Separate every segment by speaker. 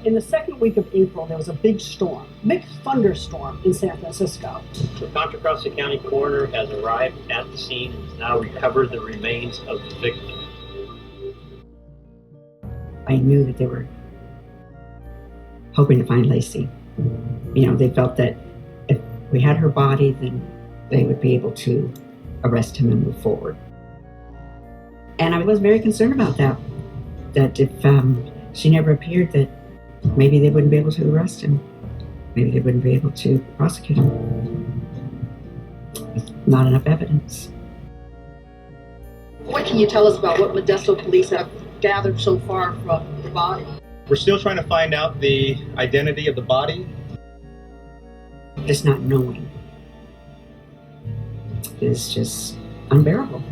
Speaker 1: In the second week of April, there was a big storm, big thunderstorm in San Francisco.
Speaker 2: The Contra Costa County coroner has arrived at the scene and has now recovered the remains of the victim.
Speaker 3: I knew that they were hoping to find Laci. They felt that if we had her body, then they would be able to arrest him and move forward. And I was very concerned about that if she never appeared, that maybe they wouldn't be able to arrest him. Maybe they wouldn't be able to prosecute him. Not enough evidence.
Speaker 4: What can you tell us about what Modesto police have gathered so far from the body?
Speaker 5: We're still trying to find out the identity of the body.
Speaker 3: Just not knowing is just unbearable.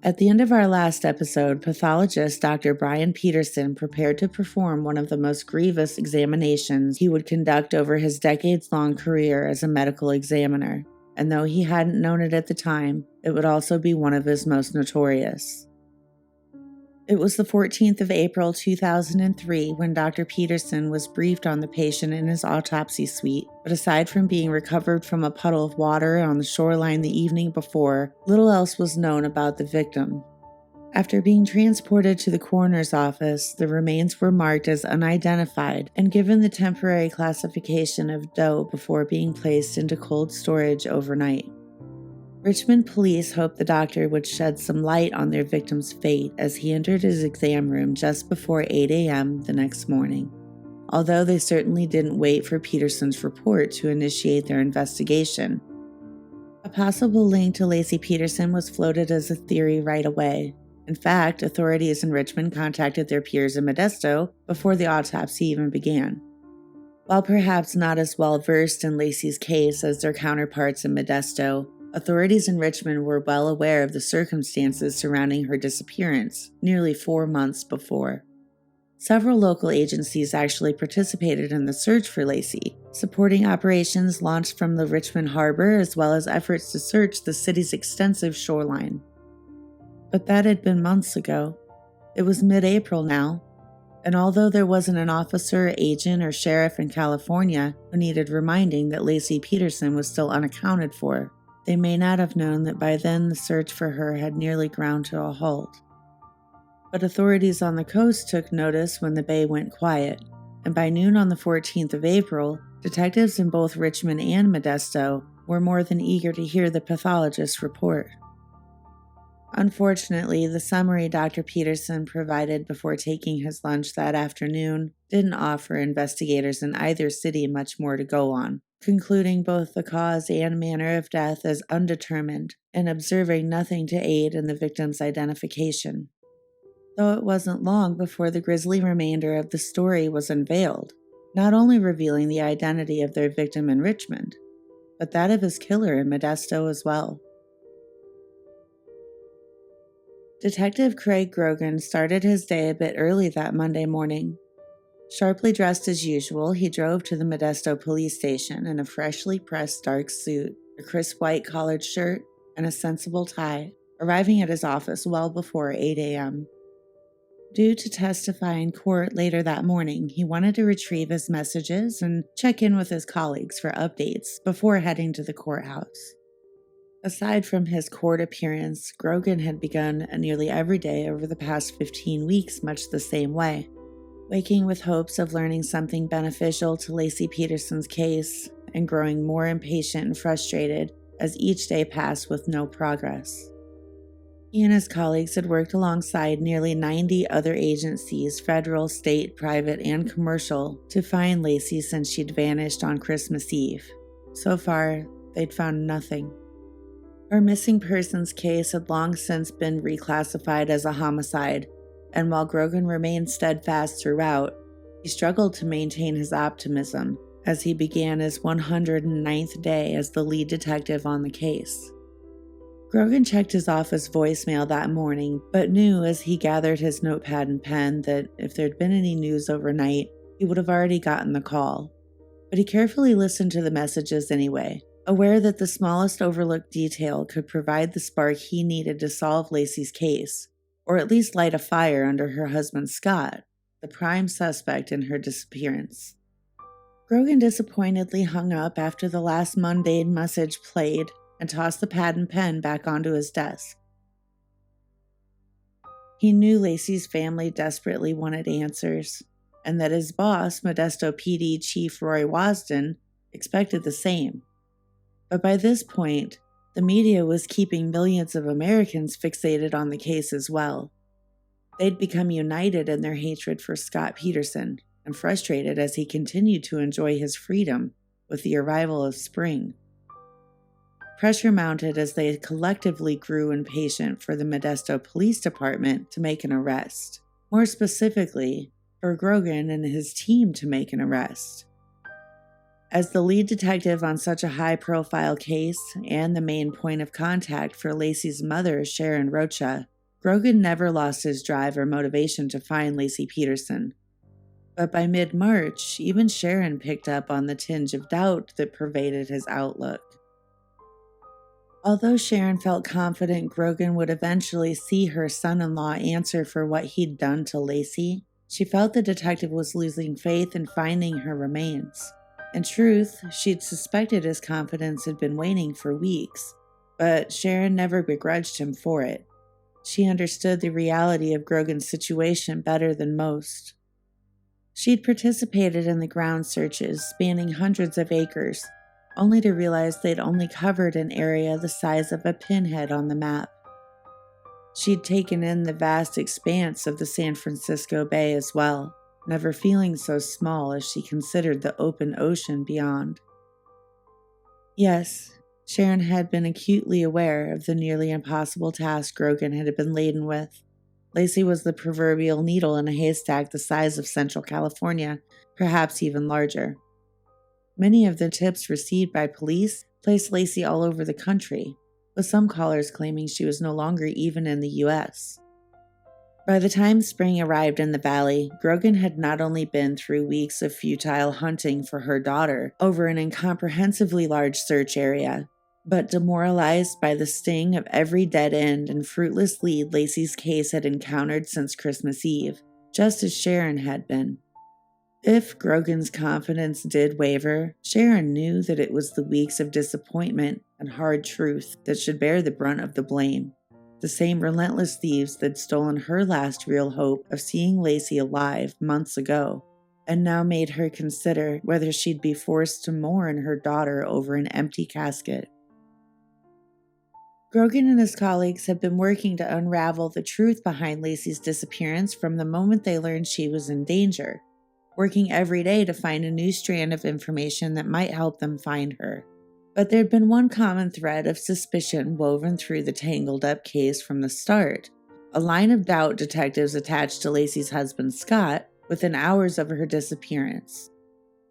Speaker 6: At the end of our last episode, pathologist Dr. Brian Peterson prepared to perform one of the most grievous examinations he would conduct over his decades-long career as a medical examiner, and though he hadn't known it at the time, it would also be one of his most notorious. It was the 14th of April 2003 when Dr. Peterson was briefed on the patient in his autopsy suite, but aside from being recovered from a puddle of water on the shoreline the evening before, little else was known about the victim. After being transported to the coroner's office, the remains were marked as unidentified and given the temporary classification of DOE before being placed into cold storage overnight. Richmond police hoped the doctor would shed some light on their victim's fate as he entered his exam room just before 8 a.m. the next morning, although they certainly didn't wait for Peterson's report to initiate their investigation. A possible link to Laci Peterson was floated as a theory right away. In fact, authorities in Richmond contacted their peers in Modesto before the autopsy even began. While perhaps not as well versed in Laci's case as their counterparts in Modesto, authorities in Richmond were well aware of the circumstances surrounding her disappearance nearly 4 months before. Several local agencies actually participated in the search for Laci, supporting operations launched from the Richmond harbor as well as efforts to search the city's extensive shoreline. But that had been months ago. It was mid-April now, and although there wasn't an officer, agent, or sheriff in California who needed reminding that Laci Peterson was still unaccounted for, they may not have known that by then the search for her had nearly ground to a halt. But authorities on the coast took notice when the bay went quiet, and by noon on the 14th of April, detectives in both Richmond and Modesto were more than eager to hear the pathologist's report. Unfortunately, the summary Dr. Peterson provided before taking his lunch that afternoon didn't offer investigators in either city much more to go on, concluding both the cause and manner of death as undetermined and observing nothing to aid in the victim's identification. Though it wasn't long before the grisly remainder of the story was unveiled, not only revealing the identity of their victim in Richmond, but that of his killer in Modesto as well. Detective Craig Grogan started his day a bit early that Monday morning. Sharply dressed as usual, he drove to the Modesto police station in a freshly pressed dark suit, a crisp white collared shirt, and a sensible tie, arriving at his office well before 8 a.m. Due to testify in court later that morning, he wanted to retrieve his messages and check in with his colleagues for updates before heading to the courthouse. Aside from his court appearance, Grogan had begun nearly every day over the past 15 weeks much the same way, waking with hopes of learning something beneficial to Laci Peterson's case and growing more impatient and frustrated as each day passed with no progress. He and his colleagues had worked alongside nearly 90 other agencies, federal, state, private, and commercial, to find Laci since she'd vanished on Christmas Eve. So far, they'd found nothing. Her missing persons case had long since been reclassified as a homicide, and while Grogan remained steadfast throughout, he struggled to maintain his optimism as he began his 109th day as the lead detective on the case. Grogan checked his office voicemail that morning, but knew as he gathered his notepad and pen that if there'd been any news overnight, he would have already gotten the call. But he carefully listened to the messages anyway, aware that the smallest overlooked detail could provide the spark he needed to solve Laci's case, or at least light a fire under her husband Scott, the prime suspect in her disappearance. Grogan disappointedly hung up after the last mundane message played and tossed the pad and pen back onto his desk. He knew Laci's family desperately wanted answers, and that his boss, Modesto PD Chief Roy Wasden, expected the same. But by this point, the media was keeping millions of Americans fixated on the case as well. They'd become united in their hatred for Scott Peterson, and frustrated as he continued to enjoy his freedom with the arrival of spring. Pressure mounted as they collectively grew impatient for the Modesto Police Department to make an arrest. More specifically, for Grogan and his team to make an arrest. As the lead detective on such a high-profile case and the main point of contact for Laci's mother, Sharon Rocha, Grogan never lost his drive or motivation to find Laci Peterson. But by mid-March, even Sharon picked up on the tinge of doubt that pervaded his outlook. Although Sharon felt confident Grogan would eventually see her son-in-law answer for what he'd done to Laci, she felt the detective was losing faith in finding her remains. In truth, she'd suspected his confidence had been waning for weeks, but Sharon never begrudged him for it. She understood the reality of Grogan's situation better than most. She'd participated in the ground searches spanning hundreds of acres, only to realize they'd only covered an area the size of a pinhead on the map. She'd taken in the vast expanse of the San Francisco Bay as well, never feeling so small as she considered the open ocean beyond. Yes, Sharon had been acutely aware of the nearly impossible task Grogan had been laden with. Laci was the proverbial needle in a haystack the size of Central California, perhaps even larger. Many of the tips received by police placed Laci all over the country, with some callers claiming she was no longer even in the U.S. By the time spring arrived in the valley, Grogan had not only been through weeks of futile hunting for her daughter over an incomprehensibly large search area, but demoralized by the sting of every dead end and fruitless lead Laci's case had encountered since Christmas Eve, just as Sharon had been. If Grogan's confidence did waver, Sharon knew that it was the weeks of disappointment and hard truth that should bear the brunt of the blame. The same relentless thieves that'd stolen her last real hope of seeing Laci alive months ago, and now made her consider whether she'd be forced to mourn her daughter over an empty casket. Grogan and his colleagues had been working to unravel the truth behind Laci's disappearance from the moment they learned she was in danger, working every day to find a new strand of information that might help them find her. But there'd been one common thread of suspicion woven through the tangled-up case from the start, a line of doubt detectives attached to Laci's husband Scott within hours of her disappearance.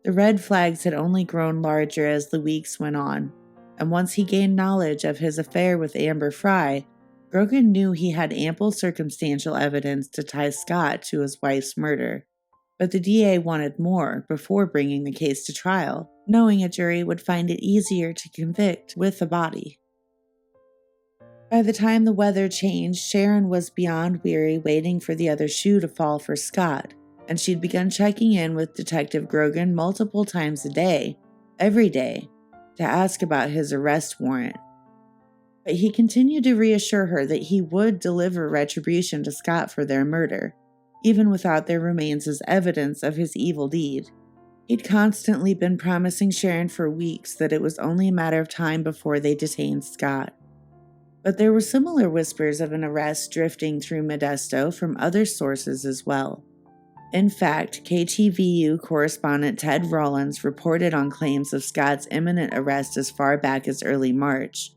Speaker 6: The red flags had only grown larger as the weeks went on, and once he gained knowledge of his affair with Amber Frey, Grogan knew he had ample circumstantial evidence to tie Scott to his wife's murder. But the DA wanted more before bringing the case to trial, knowing a jury would find it easier to convict with a body. By the time the weather changed, Sharon was beyond weary waiting for the other shoe to fall for Scott, and she'd begun checking in with Detective Grogan multiple times a day, every day, to ask about his arrest warrant. But he continued to reassure her that he would deliver retribution to Scott for their murder, even without their remains as evidence of his evil deed. He'd constantly been promising Sharon for weeks that it was only a matter of time before they detained Scott. But there were similar whispers of an arrest drifting through Modesto from other sources as well. In fact, KTVU correspondent Ted Rollins reported on claims of Scott's imminent arrest as far back as early March.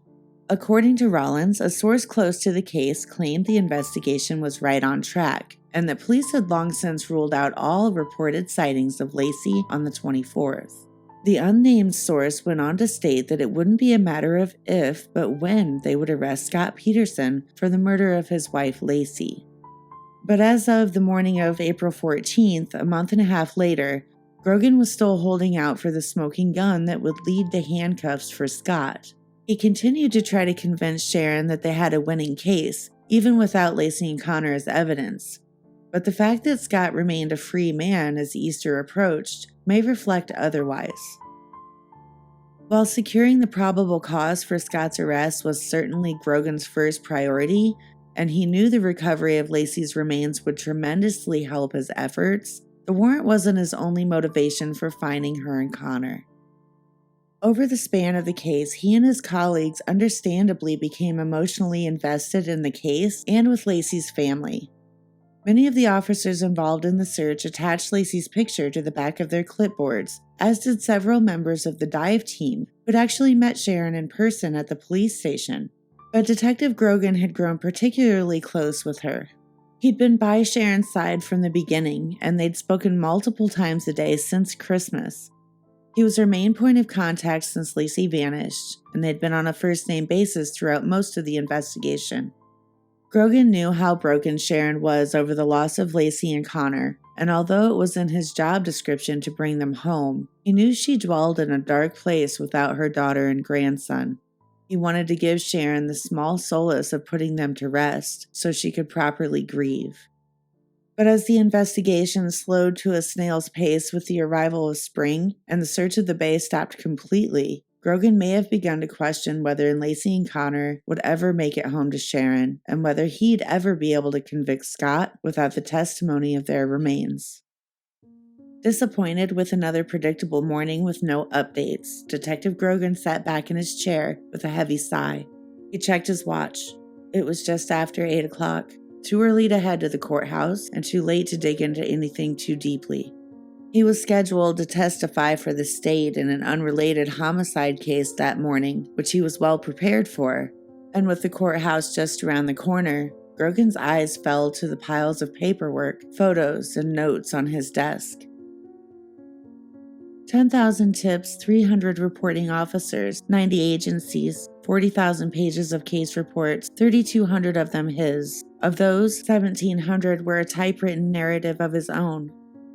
Speaker 6: According to Rollins, a source close to the case claimed the investigation was right on track, and that police had long since ruled out all reported sightings of Laci on the 24th. The unnamed source went on to state that it wouldn't be a matter of if, but when they would arrest Scott Peterson for the murder of his wife, Laci. But as of the morning of April 14th, a month and a half later, Grogan was still holding out for the smoking gun that would lead to handcuffs for Scott. He continued to try to convince Sharon that they had a winning case, even without Laci and Connor as evidence. But the fact that Scott remained a free man as Easter approached may reflect otherwise. While securing the probable cause for Scott's arrest was certainly Grogan's first priority, and he knew the recovery of Laci's remains would tremendously help his efforts, the warrant wasn't his only motivation for finding her and Connor. Over the span of the case, he and his colleagues understandably became emotionally invested in the case and with Laci's family. Many of the officers involved in the search attached Laci's picture to the back of their clipboards, as did several members of the dive team who had actually met Sharon in person at the police station. But Detective Grogan had grown particularly close with her. He'd been by Sharon's side from the beginning, and they'd spoken multiple times a day since Christmas. He was her main point of contact since Laci vanished, and they'd been on a first-name basis throughout most of the investigation. Grogan knew how broken Sharon was over the loss of Laci and Connor, and although it was in his job description to bring them home, he knew she dwelled in a dark place without her daughter and grandson. He wanted to give Sharon the small solace of putting them to rest so she could properly grieve. But as the investigation slowed to a snail's pace with the arrival of spring and the search of the bay stopped completely, Grogan may have begun to question whether Laci and Connor would ever make it home to Sharon and whether he'd ever be able to convict Scott without the testimony of their remains. Disappointed with another predictable morning with no updates, Detective Grogan sat back in his chair with a heavy sigh. He checked his watch. It was just after 8 o'clock, too early to head to the courthouse and too late to dig into anything too deeply. He was scheduled to testify for the state in an unrelated homicide case that morning, which he was well prepared for, and with the courthouse just around the corner, Grogan's eyes fell to the piles of paperwork, photos, and notes on his desk. 10,000 tips, 300 reporting officers, 90 agencies, 40,000 pages of case reports, 3,200 of them his. Of those, 1,700 were a typewritten narrative of his own.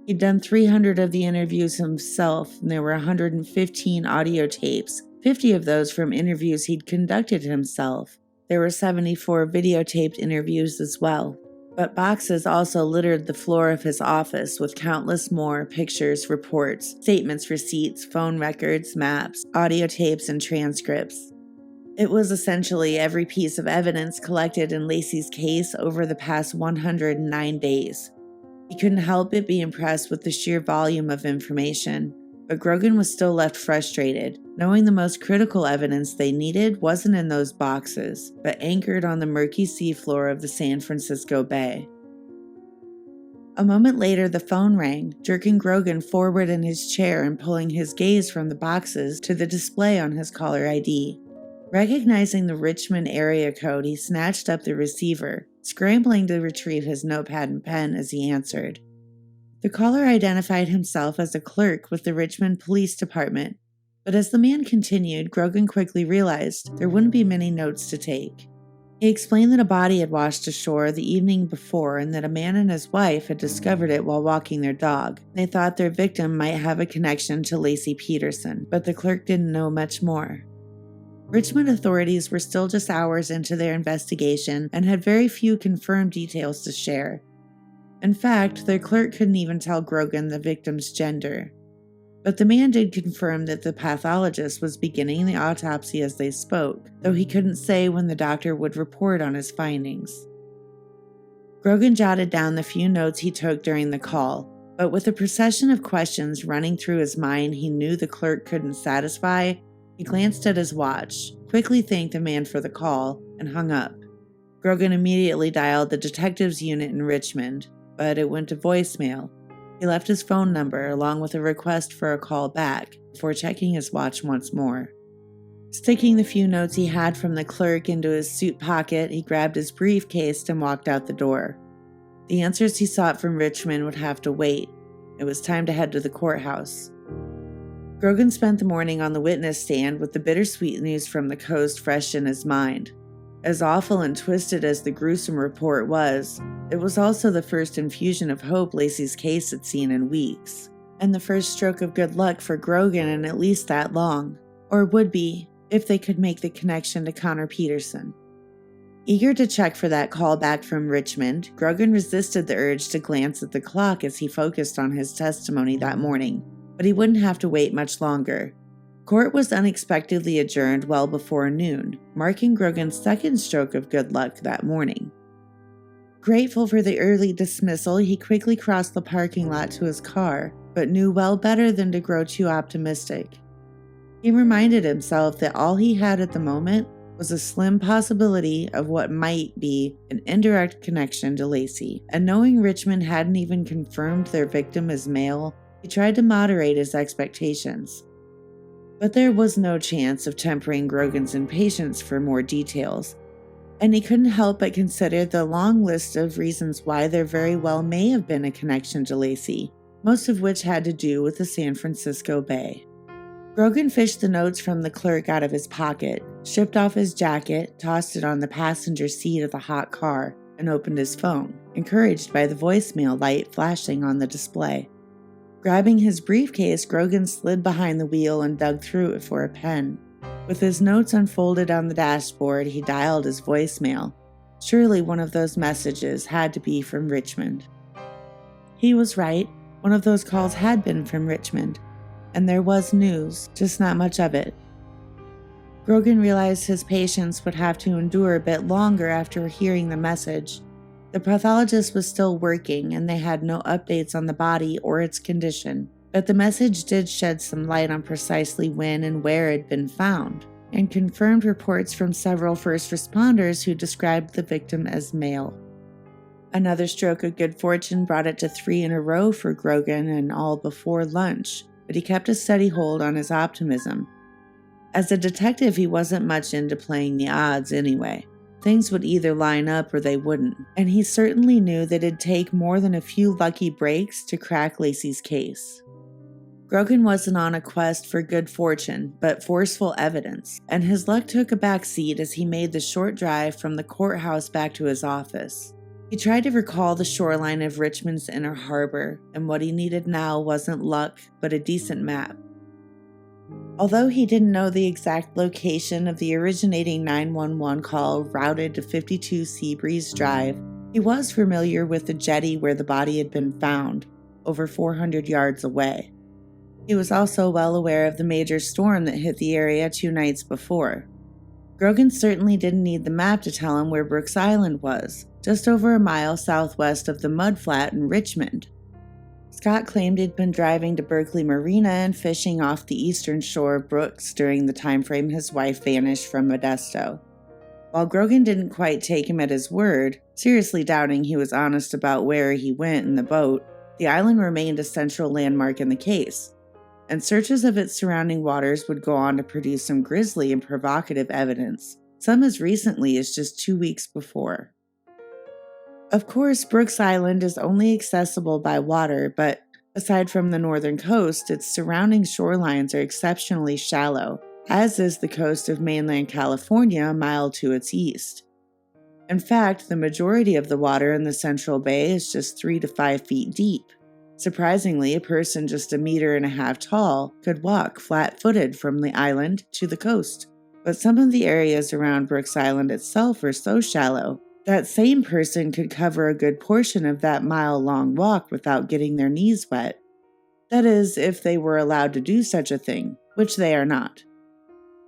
Speaker 6: He'd done 300 of the interviews himself, and there were 115 audio tapes, 50 of those from interviews he'd conducted himself. There were 74 videotaped interviews as well. But boxes also littered the floor of his office with countless more pictures, reports, statements, receipts, phone records, maps, audio tapes, and transcripts. It was essentially every piece of evidence collected in Laci's case over the past 109 days. He couldn't help but be impressed with the sheer volume of information, but Grogan was still left frustrated, knowing the most critical evidence they needed wasn't in those boxes, but anchored on the murky seafloor of the San Francisco Bay. A moment later, the phone rang, jerking Grogan forward in his chair and pulling his gaze from the boxes to the display on his caller ID. Recognizing the Richmond area code, he snatched up the receiver, scrambling to retrieve his notepad and pen as he answered. The caller identified himself as a clerk with the Richmond Police Department, but as the man continued, Grogan quickly realized there wouldn't be many notes to take. He explained that a body had washed ashore the evening before and that a man and his wife had discovered it while walking their dog. They thought their victim might have a connection to Laci Peterson, but the clerk didn't know much more. Richmond authorities were still just hours into their investigation and had very few confirmed details to share. In fact, their clerk couldn't even tell Grogan the victim's gender. But the man did confirm that the pathologist was beginning the autopsy as they spoke, though he couldn't say when the doctor would report on his findings. Grogan jotted down the few notes he took during the call, but with a procession of questions running through his mind he knew the clerk couldn't satisfy, he glanced at his watch, quickly thanked the man for the call, and hung up. Grogan immediately dialed the detectives unit in Richmond, but it went to voicemail. He left his phone number along with a request for a call back before checking his watch once more. Sticking the few notes he had from the clerk into his suit pocket, he grabbed his briefcase and walked out the door. The answers he sought from Richmond would have to wait. It was time to head to the courthouse. Grogan spent the morning on the witness stand with the bittersweet news from the coast fresh in his mind. As awful and twisted as the gruesome report was, it was also the first infusion of hope Laci's case had seen in weeks, and the first stroke of good luck for Grogan in at least that long, or would be if they could make the connection to Connor Peterson. Eager to check for that call back from Richmond, Grogan resisted the urge to glance at the clock as he focused on his testimony that morning, but he wouldn't have to wait much longer. Court was unexpectedly adjourned well before noon, marking Grogan's second stroke of good luck that morning. Grateful for the early dismissal, he quickly crossed the parking lot to his car, but knew well better than to grow too optimistic. He reminded himself that all he had at the moment was a slim possibility of what might be an indirect connection to Laci, and knowing Richmond hadn't even confirmed their victim as male, he tried to moderate his expectations. But there was no chance of tempering Grogan's impatience for more details, and he couldn't help but consider the long list of reasons why there very well may have been a connection to Laci, most of which had to do with the San Francisco Bay. Grogan fished the notes from the clerk out of his pocket, stripped off his jacket, tossed it on the passenger seat of the hot car, and opened his phone, encouraged by the voicemail light flashing on the display. Grabbing his briefcase, Grogan slid behind the wheel and dug through it for a pen. With his notes unfolded on the dashboard, he dialed his voicemail. Surely one of those messages had to be from Richmond. He was right. One of those calls had been from Richmond. And there was news, just not much of it. Grogan realized his patients would have to endure a bit longer after hearing the message. The pathologist was still working, and they had no updates on the body or its condition, but the message did shed some light on precisely when and where it had been found, and confirmed reports from several first responders who described the victim as male. Another stroke of good fortune brought it to 3 in a row for Grogan, and all before lunch, but he kept a steady hold on his optimism. As a detective, he wasn't much into playing the odds anyway. Things would either line up or they wouldn't, and he certainly knew that it'd take more than a few lucky breaks to crack Laci's case. Grogan wasn't on a quest for good fortune, but forceful evidence, and his luck took a back seat as he made the short drive from the courthouse back to his office. He tried to recall the shoreline of Richmond's inner harbor, and what he needed now wasn't luck, but a decent map. Although he didn't know the exact location of the originating 911 call routed to 52 Seabreeze Drive, he was familiar with the jetty where the body had been found, over 400 yards away. He was also well aware of the major storm that hit the area 2 nights before. Grogan certainly didn't need the map to tell him where Brooks Island was, just over a mile southwest of the mudflat in Richmond. Scott claimed he'd been driving to Berkeley Marina and fishing off the eastern shore of Brooks during the time frame his wife vanished from Modesto. While Grogan didn't quite take him at his word, seriously doubting he was honest about where he went in the boat, the island remained a central landmark in the case, and searches of its surrounding waters would go on to produce some grisly and provocative evidence, some as recently as just 2 weeks before. Of course, Brooks Island is only accessible by water, but aside from the northern coast, its surrounding shorelines are exceptionally shallow, as is the coast of mainland California a mile to its east. In fact, the majority of the water in the Central Bay is just 3 to 5 feet deep. Surprisingly, a person just 1.5 meters tall could walk flat-footed from the island to the coast, but some of the areas around Brooks Island itself are so shallow that same person could cover a good portion of that mile-long walk without getting their knees wet. That is, if they were allowed to do such a thing, which they are not.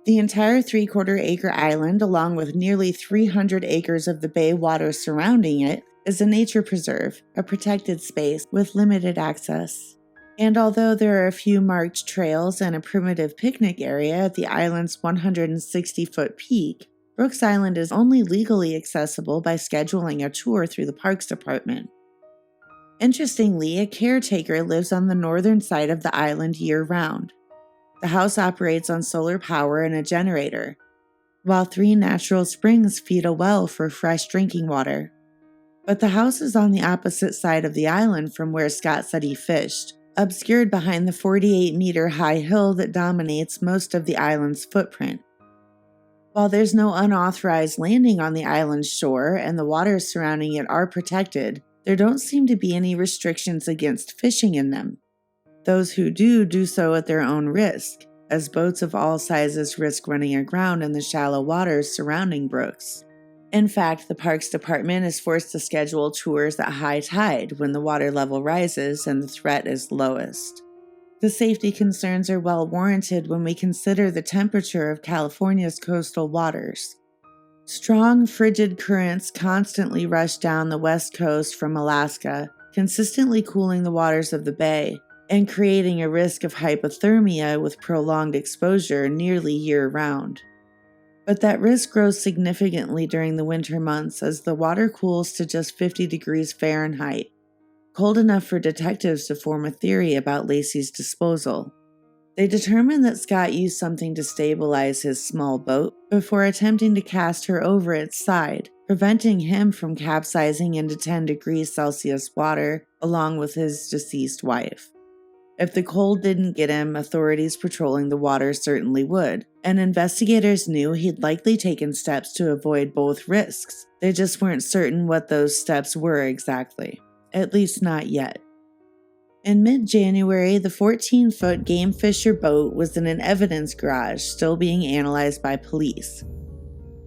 Speaker 6: The entire 3/4-acre island, along with nearly 300 acres of the bay water surrounding it, is a nature preserve, a protected space with limited access. And although there are a few marked trails and a primitive picnic area at the island's 160-foot peak, Brooks Island is only legally accessible by scheduling a tour through the Parks Department. Interestingly, a caretaker lives on the northern side of the island year-round. The house operates on solar power and a generator, while 3 natural springs feed a well for fresh drinking water. But the house is on the opposite side of the island from where Scott said he fished, obscured behind the 48-meter-high hill that dominates most of the island's footprint. While there's no unauthorized landing on the island's shore and the waters surrounding it are protected, there don't seem to be any restrictions against fishing in them. Those who do so at their own risk, as boats of all sizes risk running aground in the shallow waters surrounding brooks. In fact, the Parks Department is forced to schedule tours at high tide when the water level rises and the threat is lowest. The safety concerns are well warranted when we consider the temperature of California's coastal waters. Strong, frigid currents constantly rush down the west coast from Alaska, consistently cooling the waters of the bay and creating a risk of hypothermia with prolonged exposure nearly year-round. But that risk grows significantly during the winter months as the water cools to just 50 degrees Fahrenheit, cold enough for detectives to form a theory about Laci's disposal. They determined that Scott used something to stabilize his small boat before attempting to cast her over its side, preventing him from capsizing into 10 degrees Celsius water along with his deceased wife. If the cold didn't get him, authorities patrolling the water certainly would, and investigators knew he'd likely taken steps to avoid both risks. They just weren't certain what those steps were exactly, at least not yet. In mid-January, the 14-foot game fisher boat was in an evidence garage still being analyzed by police.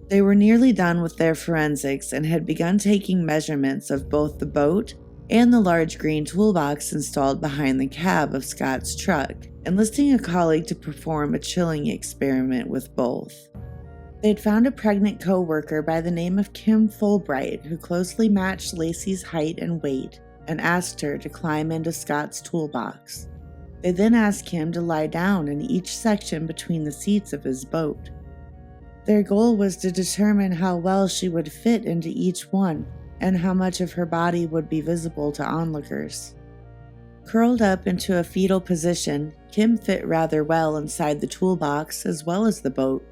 Speaker 6: They were nearly done with their forensics and had begun taking measurements of both the boat and the large green toolbox installed behind the cab of Scott's truck, enlisting a colleague to perform a chilling experiment with both. They'd found a pregnant co-worker by the name of Kim Fulbright who closely matched Laci's height and weight and asked her to climb into Scott's toolbox. They then asked him to lie down in each section between the seats of his boat. Their goal was to determine how well she would fit into each one and how much of her body would be visible to onlookers. Curled up into a fetal position, Kim fit rather well inside the toolbox as well as the boat,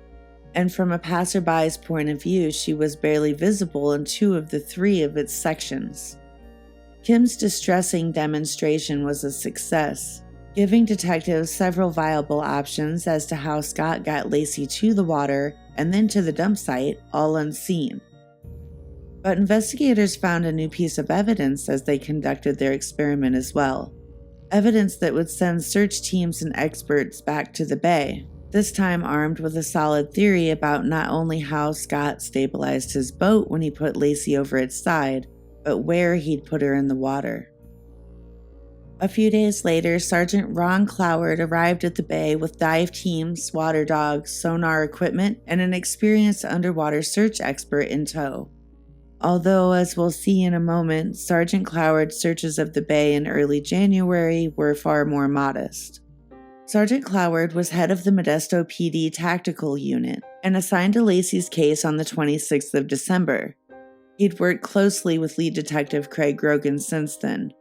Speaker 6: and from a passerby's point of view, she was barely visible in 2 of the 3 of its sections. Kim's distressing demonstration was a success, giving detectives several viable options as to how Scott got Laci to the water and then to the dump site, all unseen. But investigators found a new piece of evidence as they conducted their experiment as well. Evidence that would send search teams and experts back to the bay, this time armed with a solid theory about not only how Scott stabilized his boat when he put Laci over its side, but where he'd put her in the water. A few days later, Sergeant Ron Cloward arrived at the bay with dive teams, water dogs, sonar equipment, and an experienced underwater search expert in tow. Although, as we'll see in a moment, Sergeant Cloward's searches of the bay in early January were far more modest. Sergeant Cloward was head of the Modesto PD Tactical Unit and assigned to Laci's case on the 26th of December. He'd worked closely with lead detective Craig Grogan since then.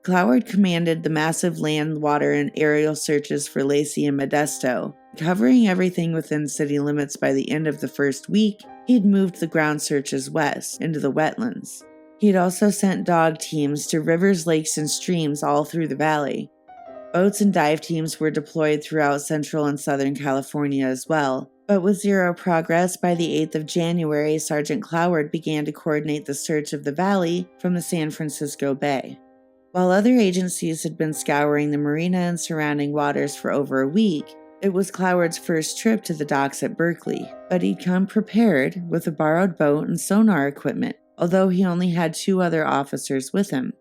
Speaker 6: Cloward commanded the massive land, water, and aerial searches for Laci and Modesto. Covering everything within city limits by the end of the first week, he'd moved the ground searches west, into the wetlands. He'd also sent dog teams to rivers, lakes, and streams all through the valley. Boats and dive teams were deployed throughout Central and Southern California as well. But with zero progress, by the 8th of January, Sergeant Cloward began to coordinate the search of the valley from the San Francisco Bay. While other agencies had been scouring the marina and surrounding waters for over a week, it was Cloward's first trip to the docks at Berkeley, but he'd come prepared with a borrowed boat and sonar equipment, although he only had 2 other officers with him.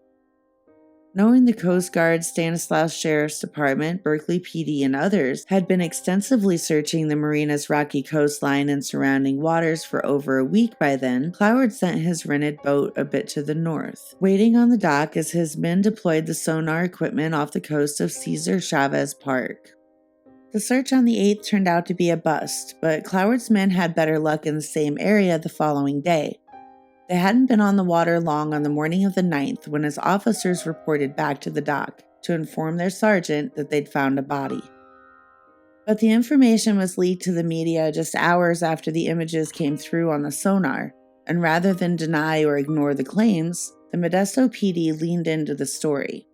Speaker 6: Knowing the Coast Guard, Stanislaus Sheriff's Department, Berkeley PD, and others had been extensively searching the marina's rocky coastline and surrounding waters for over a week by then, Cloward sent his rented boat a bit to the north, waiting on the dock as his men deployed the sonar equipment off the coast of Cesar Chavez Park. The search on the 8th turned out to be a bust, but Cloward's men had better luck in the same area the following day. They hadn't been on the water long on the morning of the 9th when his officers reported back to the dock to inform their sergeant that they'd found a body. But the information was leaked to the media just hours after the images came through on the sonar, and rather than deny or ignore the claims, the Modesto PD leaned into the story.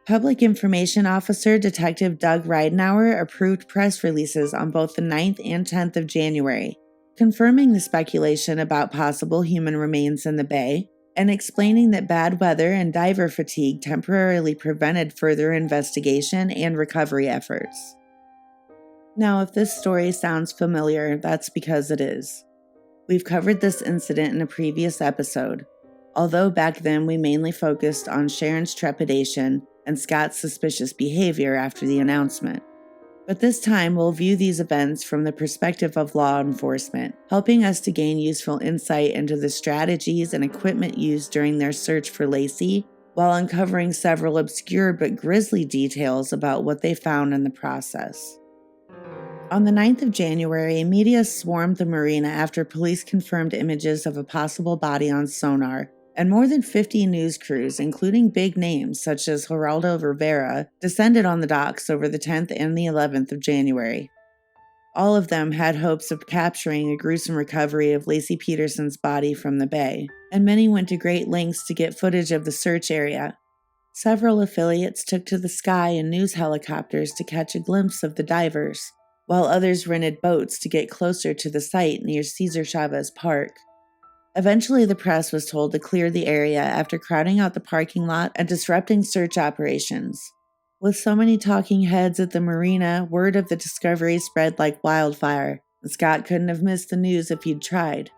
Speaker 6: Public Information Officer Detective Doug Reidenauer approved press releases on both the 9th and 10th of January, confirming the speculation about possible human remains in the bay and explaining that bad weather and diver fatigue temporarily prevented further investigation and recovery efforts. Now, if this story sounds familiar, that's because it is. We've covered this incident in a previous episode, although back then we mainly focused on Sharon's trepidation and Scott's suspicious behavior after the announcement. But this time we'll view these events from the perspective of law enforcement, helping us to gain useful insight into the strategies and equipment used during their search for Laci, while uncovering several obscure but grisly details about what they found in the process. On the 9th of January, media swarmed the marina after police confirmed images of a possible body on sonar, and more than 50 news crews, including big names such as Geraldo Rivera, descended on the docks over the 10th and the 11th of January. All of them had hopes of capturing a gruesome recovery of Laci Peterson's body from the bay, and many went to great lengths to get footage of the search area. Several affiliates took to the sky in news helicopters to catch a glimpse of the divers, while others rented boats to get closer to the site near Cesar Chavez Park. Eventually, the press was told to clear the area after crowding out the parking lot and disrupting search operations. With so many talking heads at the marina, word of the discovery spread like wildfire, and Scott couldn't have missed the news if he'd tried.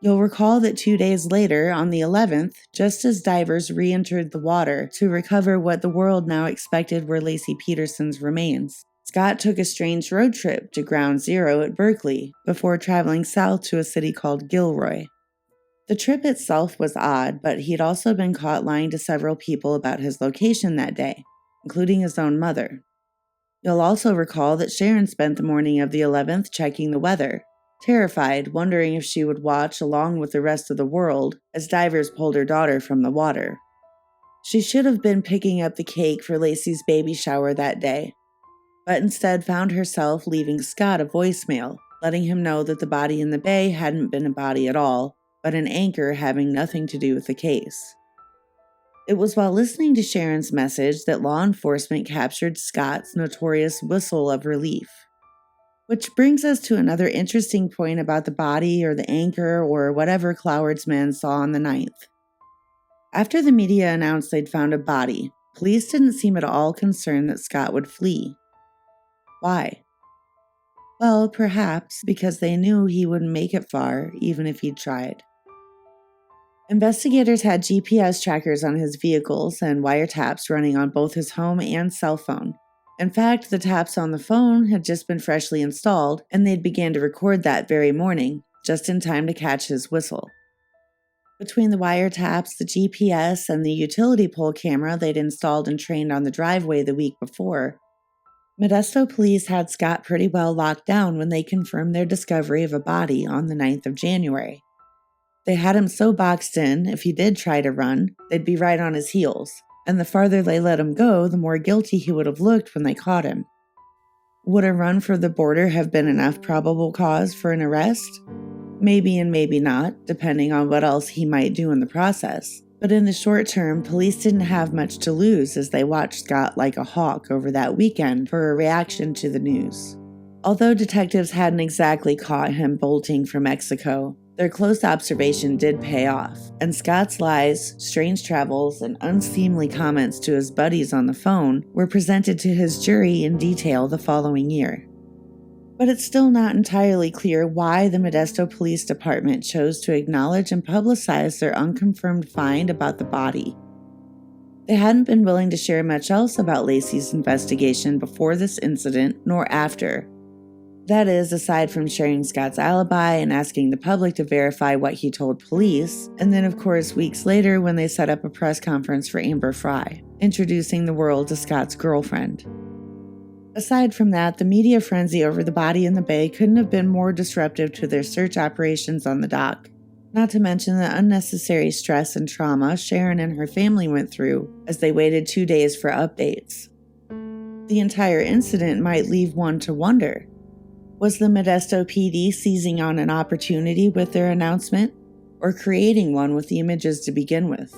Speaker 6: You'll recall that 2 days later, on the 11th, just as divers re-entered the water to recover what the world now expected were Laci Peterson's remains, Scott took a strange road trip to Ground Zero at Berkeley before traveling south to a city called Gilroy. The trip itself was odd, but he'd also been caught lying to several people about his location that day, including his own mother. You'll also recall that Sharon spent the morning of the 11th checking the weather, terrified, wondering if she would watch along with the rest of the world as divers pulled her daughter from the water. She should have been picking up the cake for Laci's baby shower that day, but instead found herself leaving Scott a voicemail, letting him know that the body in the bay hadn't been a body at all, but an anchor having nothing to do with the case. It was while listening to Sharon's message that law enforcement captured Scott's notorious whistle of relief. Which brings us to another interesting point about the body or the anchor or whatever Cloward's men saw on the 9th. After the media announced they'd found a body, police didn't seem at all concerned that Scott would flee. Why? Well, perhaps because they knew he wouldn't make it far, even if he'd tried. Investigators had GPS trackers on his vehicles and wiretaps running on both his home and cell phone. In fact, the taps on the phone had just been freshly installed, and they'd began to record that very morning, just in time to catch his whistle. Between the wiretaps, the GPS, and the utility pole camera they'd installed and trained on the driveway the week before, Modesto police had Scott pretty well locked down when they confirmed their discovery of a body on the 9th of January. They had him so boxed in, if he did try to run, they'd be right on his heels, and the farther they let him go, the more guilty he would have looked when they caught him. Would a run for the border have been enough probable cause for an arrest? Maybe and maybe not, depending on what else he might do in the process. But in the short term, police didn't have much to lose as they watched Scott like a hawk over that weekend for a reaction to the news. Although detectives hadn't exactly caught him bolting from Mexico, their close observation did pay off, and Scott's lies, strange travels, and unseemly comments to his buddies on the phone were presented to his jury in detail the following year. But it's still not entirely clear why the Modesto Police Department chose to acknowledge and publicize their unconfirmed find about the body. They hadn't been willing to share much else about Laci's investigation before this incident nor after. That is, aside from sharing Scott's alibi and asking the public to verify what he told police, and then of course weeks later when they set up a press conference for Amber Frey, introducing the world to Scott's girlfriend. Aside from that, the media frenzy over the body in the bay couldn't have been more disruptive to their search operations on the dock, not to mention the unnecessary stress and trauma Sharon and her family went through as they waited 2 days for updates. The entire incident might leave one to wonder. Was the Modesto PD seizing on an opportunity with their announcement, or creating one with the images to begin with?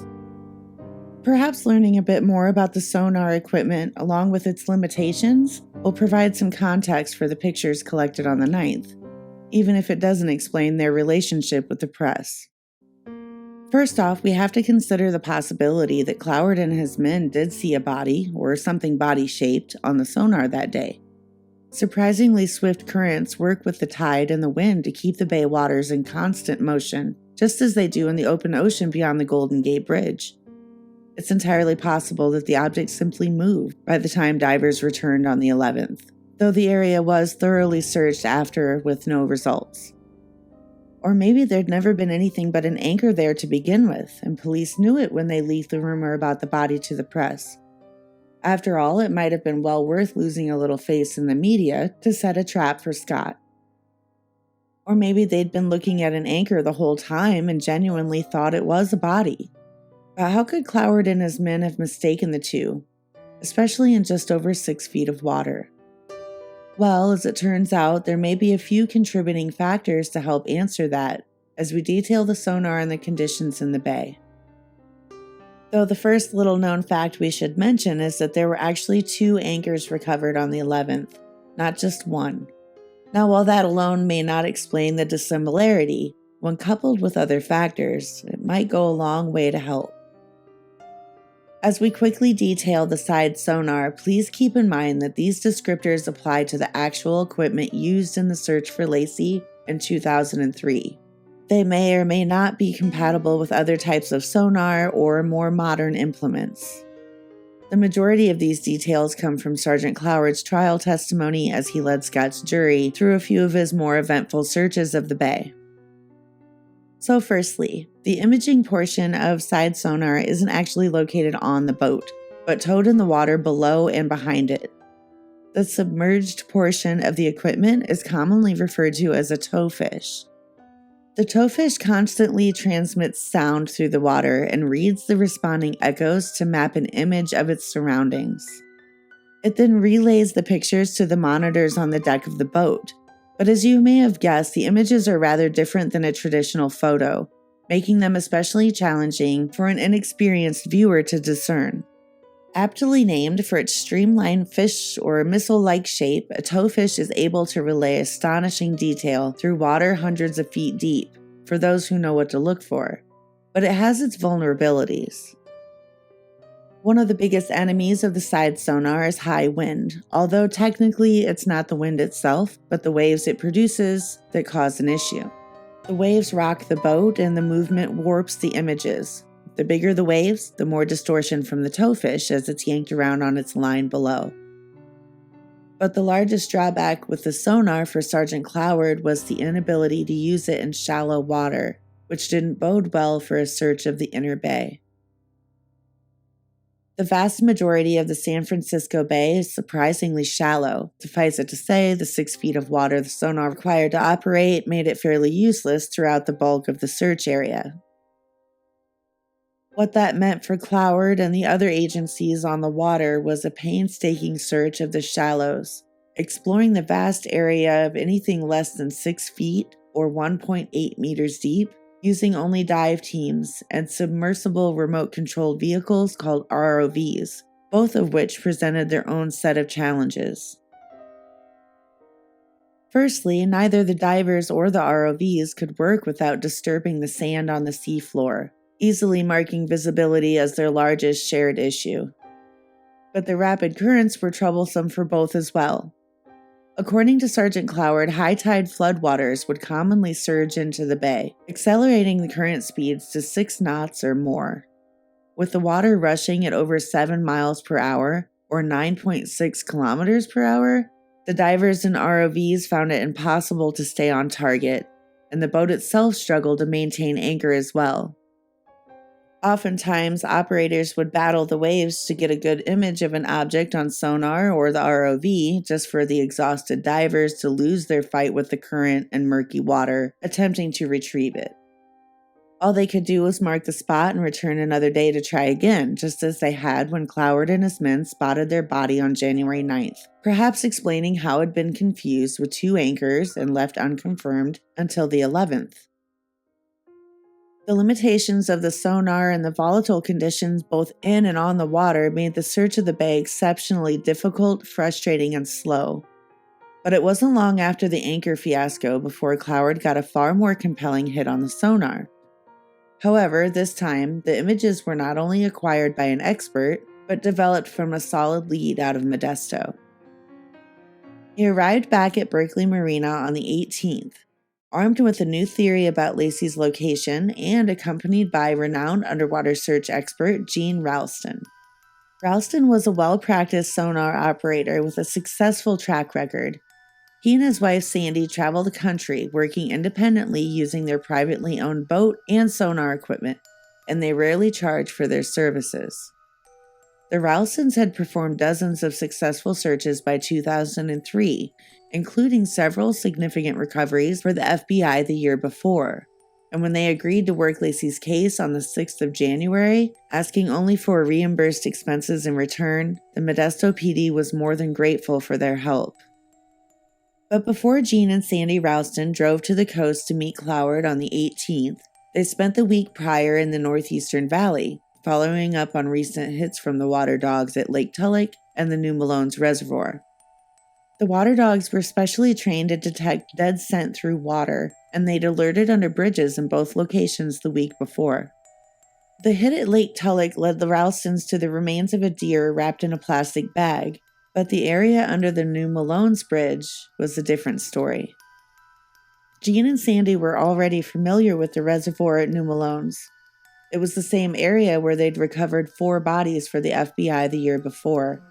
Speaker 6: Perhaps learning a bit more about the sonar equipment along with its limitations will provide some context for the pictures collected on the 9th, even if it doesn't explain their relationship with the press. First off, we have to consider the possibility that Cloward and his men did see a body, or something body-shaped, on the sonar that day. Surprisingly swift currents work with the tide and the wind to keep the bay waters in constant motion, just as they do in the open ocean beyond the Golden Gate Bridge. It's entirely possible that the object simply moved by the time divers returned on the 11th, though the area was thoroughly searched after with no results. Or maybe there'd never been anything but an anchor there to begin with, and police knew it when they leaked the rumor about the body to the press. After all, it might have been well worth losing a little face in the media to set a trap for Scott. Or maybe they'd been looking at an anchor the whole time and genuinely thought it was a body. But how could Cloward and his men have mistaken the two, especially in just over 6 feet of water? Well, as it turns out, there may be a few contributing factors to help answer that, as we detail the sonar and the conditions in the bay. Though the first little-known fact we should mention is that there were actually 2 anchors recovered on the 11th, not just one. Now, while that alone may not explain the dissimilarity, when coupled with other factors, it might go a long way to help. As we quickly detail the side sonar, please keep in mind that these descriptors apply to the actual equipment used in the search for Laci in 2003. They may or may not be compatible with other types of sonar or more modern implements. The majority of these details come from Sergeant Cloward's trial testimony as he led Scott's jury through a few of his more eventful searches of the bay. So firstly, the imaging portion of side sonar isn't actually located on the boat, but towed in the water below and behind it. The submerged portion of the equipment is commonly referred to as a towfish. The towfish constantly transmits sound through the water and reads the responding echoes to map an image of its surroundings. It then relays the pictures to the monitors on the deck of the boat. But as you may have guessed, the images are rather different than a traditional photo, making them especially challenging for an inexperienced viewer to discern. Aptly named for its streamlined fish or missile-like shape, a towfish is able to relay astonishing detail through water hundreds of feet deep, for those who know what to look for. But it has its vulnerabilities. One of the biggest enemies of the side sonar is high wind, although technically it's not the wind itself, but the waves it produces that cause an issue. The waves rock the boat and the movement warps the images. The bigger the waves, the more distortion from the towfish as it's yanked around on its line below. But the largest drawback with the sonar for Sergeant Cloward was the inability to use it in shallow water, which didn't bode well for a search of the inner bay. The vast majority of the San Francisco Bay is surprisingly shallow. Suffice it to say, the 6 feet of water the sonar required to operate made it fairly useless throughout the bulk of the search area. What that meant for Cloward and the other agencies on the water was a painstaking search of the shallows, exploring the vast area of anything less than 6 feet or 1.8 meters deep, using only dive teams and submersible remote-controlled vehicles called ROVs, both of which presented their own set of challenges. Firstly, neither the divers or the ROVs could work without disturbing the sand on the seafloor, easily marking visibility as their largest shared issue. But the rapid currents were troublesome for both as well. According to Sergeant Cloward, high-tide floodwaters would commonly surge into the bay, accelerating the current speeds to 6 knots or more. With the water rushing at over 7 miles per hour, or 9.6 kilometers per hour, the divers and ROVs found it impossible to stay on target, and the boat itself struggled to maintain anchor as well. Oftentimes, operators would battle the waves to get a good image of an object on sonar or the ROV, just for the exhausted divers to lose their fight with the current and murky water, attempting to retrieve it. All they could do was mark the spot and return another day to try again, just as they had when Cloward and his men spotted their body on January 9th, perhaps explaining how it had been confused with 2 anchors and left unconfirmed until the 11th. The limitations of the sonar and the volatile conditions both in and on the water made the search of the bay exceptionally difficult, frustrating, and slow. But it wasn't long after the anchor fiasco before Cloward got a far more compelling hit on the sonar. However, this time, the images were not only acquired by an expert, but developed from a solid lead out of Modesto. He arrived back at Berkeley Marina on the 18th, armed with a new theory about Laci's location and accompanied by renowned underwater search expert Gene Ralston. Ralston was a well-practiced sonar operator with a successful track record. He and his wife Sandy traveled the country working independently using their privately owned boat and sonar equipment, and they rarely charged for their services. The Ralstons had performed dozens of successful searches by 2003, including several significant recoveries for the FBI the year before. And when they agreed to work Laci's case on the 6th of January, asking only for reimbursed expenses in return, the Modesto PD was more than grateful for their help. But before Gene and Sandy Ralston drove to the coast to meet Cloward on the 18th, they spent the week prior in the Northeastern Valley, following up on recent hits from the water dogs at Lake Tulloch and the New Malone's Reservoir. The water dogs were specially trained to detect dead scent through water, and they'd alerted under bridges in both locations the week before. The hit at Lake Tulloch led the Ralstons to the remains of a deer wrapped in a plastic bag, but the area under the New Malone's Bridge was a different story. Gene and Sandy were already familiar with the reservoir at New Malone's. It was the same area where they'd recovered 4 bodies for the FBI the year before.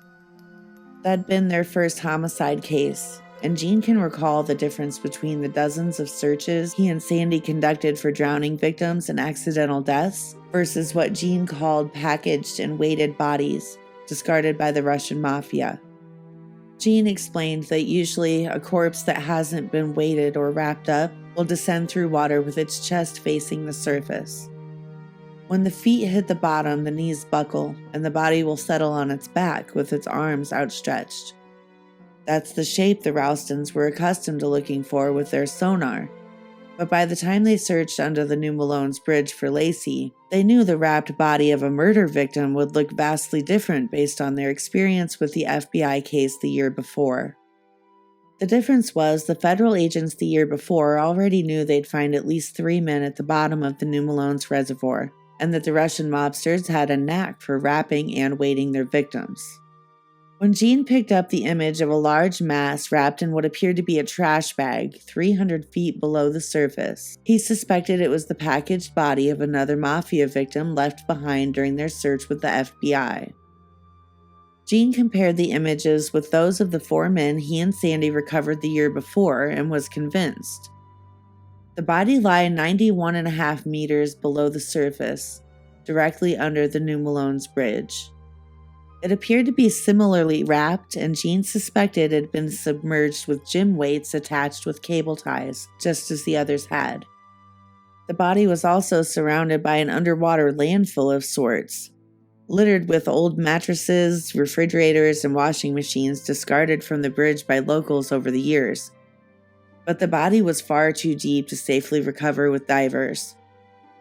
Speaker 6: That'd been their first homicide case, and Gene can recall the difference between the dozens of searches he and Sandy conducted for drowning victims and accidental deaths versus what Gene called packaged and weighted bodies discarded by the Russian mafia. Gene explained that usually a corpse that hasn't been weighted or wrapped up will descend through water with its chest facing the surface. When the feet hit the bottom, the knees buckle, and the body will settle on its back with its arms outstretched. That's the shape the Ralstons were accustomed to looking for with their sonar. But by the time they searched under the New Malone's Bridge for Laci, they knew the wrapped body of a murder victim would look vastly different based on their experience with the FBI case the year before. The difference was the federal agents the year before already knew they'd find at least 3 men at the bottom of the New Malone's Reservoir, and that the Russian mobsters had a knack for wrapping and weighting their victims. When Gene picked up the image of a large mass wrapped in what appeared to be a trash bag 300 feet below the surface, he suspected it was the packaged body of another mafia victim left behind during their search with the FBI. Gene compared the images with those of the 4 men he and Sandy recovered the year before and was convinced. The body lay 91.5 meters below the surface, directly under the New Malone's Bridge. It appeared to be similarly wrapped, and Gene suspected it had been submerged with gym weights attached with cable ties, just as the others had. The body was also surrounded by an underwater landfill of sorts, littered with old mattresses, refrigerators, and washing machines discarded from the bridge by locals over the years. But the body was far too deep to safely recover with divers.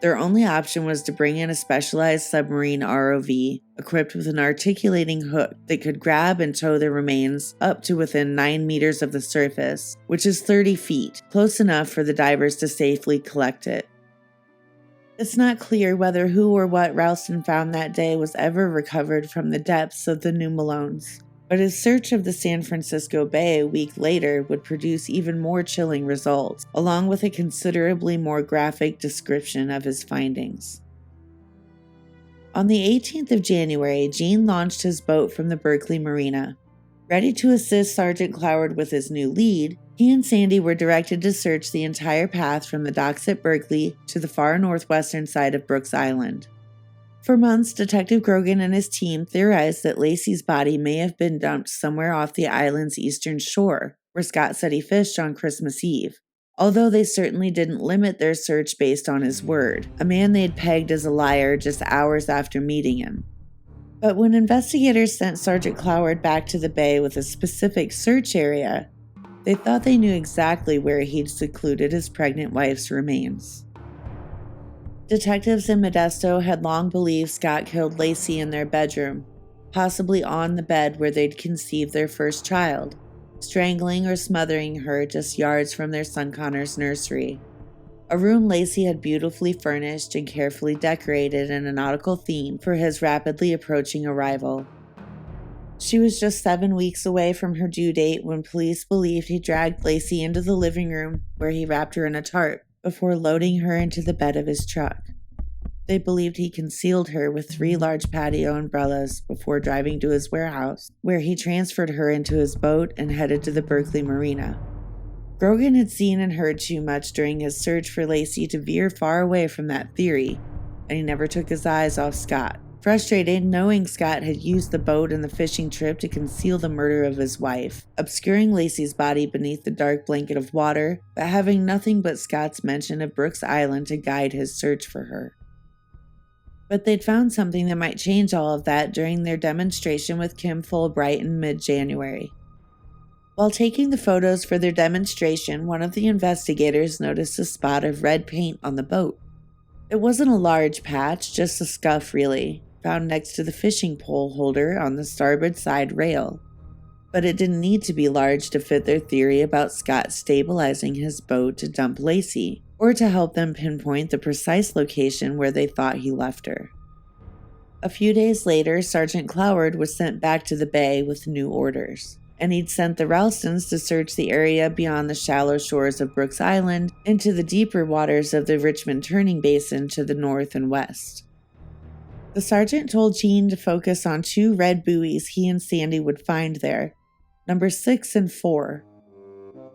Speaker 6: Their only option was to bring in a specialized submarine ROV equipped with an articulating hook that could grab and tow the remains up to within 9 meters of the surface, which is 30 feet, close enough for the divers to safely collect it. It's not clear whether who or what Ralston found that day was ever recovered from the depths of the New Malone's, but his search of the San Francisco Bay a week later would produce even more chilling results, along with a considerably more graphic description of his findings. On the 18th of January, Gene launched his boat from the Berkeley Marina. Ready to assist Sergeant Cloward with his new lead, he and Sandy were directed to search the entire path from the docks at Berkeley to the far northwestern side of Brooks Island. For months, Detective Grogan and his team theorized that Laci's body may have been dumped somewhere off the island's eastern shore, where Scott said he fished on Christmas Eve, although they certainly didn't limit their search based on his word, a man they'd pegged as a liar just hours after meeting him. But when investigators sent Sergeant Cloward back to the bay with a specific search area, they thought they knew exactly where he'd secluded his pregnant wife's remains. Detectives in Modesto had long believed Scott killed Laci in their bedroom, possibly on the bed where they'd conceived their first child, strangling or smothering her just yards from their son Connor's nursery. A room Laci had beautifully furnished and carefully decorated in a nautical theme for his rapidly approaching arrival. She was just 7 weeks away from her due date when police believed he dragged Laci into the living room where he wrapped her in a tarp before loading her into the bed of his truck. They believed he concealed her with 3 large patio umbrellas before driving to his warehouse, where he transferred her into his boat and headed to the Berkeley Marina. Grogan had seen and heard too much during his search for Laci to veer far away from that theory, and he never took his eyes off Scott. Frustrated, knowing Scott had used the boat and the fishing trip to conceal the murder of his wife, obscuring Laci's body beneath the dark blanket of water, but having nothing but Scott's mention of Brooks Island to guide his search for her. But they'd found something that might change all of that during their demonstration with Kim Fulbright in mid-January. While taking the photos for their demonstration, one of the investigators noticed a spot of red paint on the boat. It wasn't a large patch, just a scuff really, found next to the fishing pole holder on the starboard side rail. But it didn't need to be large to fit their theory about Scott stabilizing his boat to dump Laci, or to help them pinpoint the precise location where they thought he left her. A few days later, Sergeant Cloward was sent back to the bay with new orders, and he'd sent the Ralstons to search the area beyond the shallow shores of Brooks Island into the deeper waters of the Richmond Turning Basin to the north and west. The sergeant told Jean to focus on 2 red buoys he and Sandy would find there, number 6 and 4.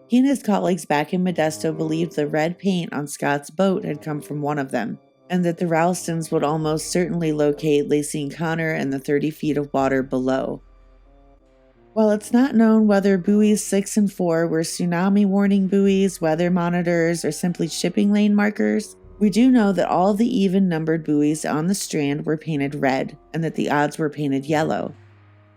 Speaker 6: He and his colleagues back in Modesto believed the red paint on Scott's boat had come from one of them, and that the Ralstons would almost certainly locate Laci and Connor in the 30 feet of water below. While it's not known whether buoys 6 and 4 were tsunami warning buoys, weather monitors, or simply shipping lane markers, we do know that all of the even-numbered buoys on the strand were painted red, and that the odds were painted yellow.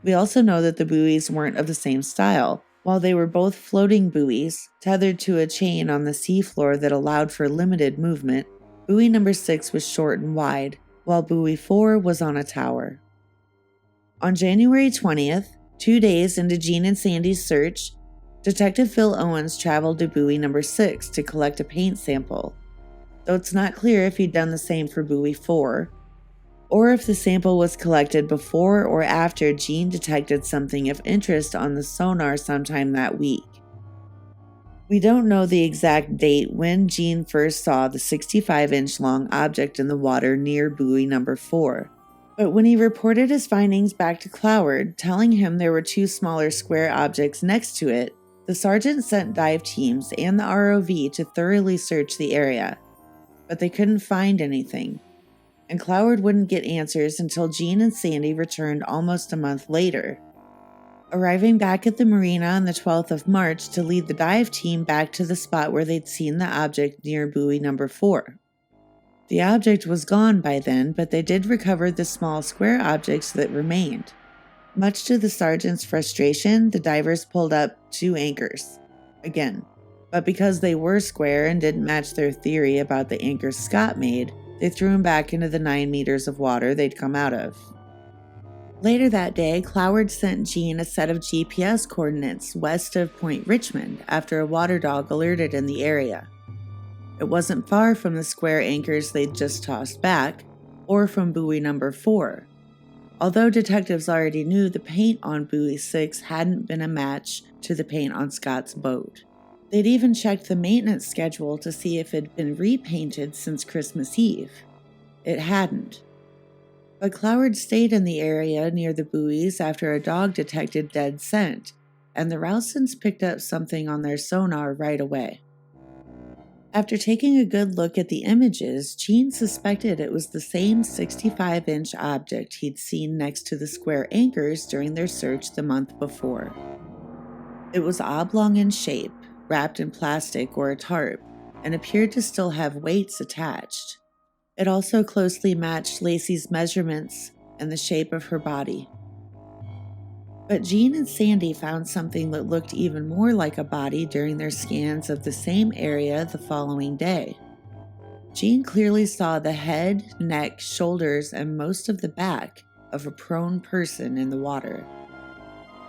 Speaker 6: We also know that the buoys weren't of the same style. While they were both floating buoys, tethered to a chain on the seafloor that allowed for limited movement, buoy number 6 was short and wide, while buoy 4 was on a tower. On January 20th, 2 days into Jean and Sandy's search, Detective Phil Owens traveled to buoy number 6 to collect a paint sample, though it's not clear if he'd done the same for buoy 4, or if the sample was collected before or after Jean detected something of interest on the sonar sometime that week. We don't know the exact date when Jean first saw the 65-inch long object in the water near buoy number 4, but when he reported his findings back to Cloward, telling him there were 2 smaller square objects next to it, the sergeant sent dive teams and the ROV to thoroughly search the area, but they couldn't find anything, and Cloward wouldn't get answers until Jean and Sandy returned almost a month later, arriving back at the marina on the 12th of March to lead the dive team back to the spot where they'd seen the object near buoy number 4. The object was gone by then, but they did recover the small square objects that remained. Much to the sergeant's frustration, the divers pulled up 2 anchors, again, but because they were square and didn't match their theory about the anchors Scott made, they threw them back into the 9 meters of water they'd come out of. Later that day, Cloward sent Jean a set of GPS coordinates west of Point Richmond after a water dog alerted in the area. It wasn't far from the square anchors they'd just tossed back, or from buoy number 4, although detectives already knew the paint on buoy 6 hadn't been a match to the paint on Scott's boat. They'd even checked the maintenance schedule to see if it had been repainted since Christmas Eve. It hadn't. But Cloward stayed in the area near the buoys after a dog detected dead scent, and the Ralstons picked up something on their sonar right away. After taking a good look at the images, Jean suspected it was the same 65-inch object he'd seen next to the square anchors during their search the month before. It was oblong in shape, wrapped in plastic or a tarp, and appeared to still have weights attached. It also closely matched Laci's measurements and the shape of her body. But Jean and Sandy found something that looked even more like a body during their scans of the same area the following day. Jean clearly saw the head, neck, shoulders, and most of the back of a prone person in the water.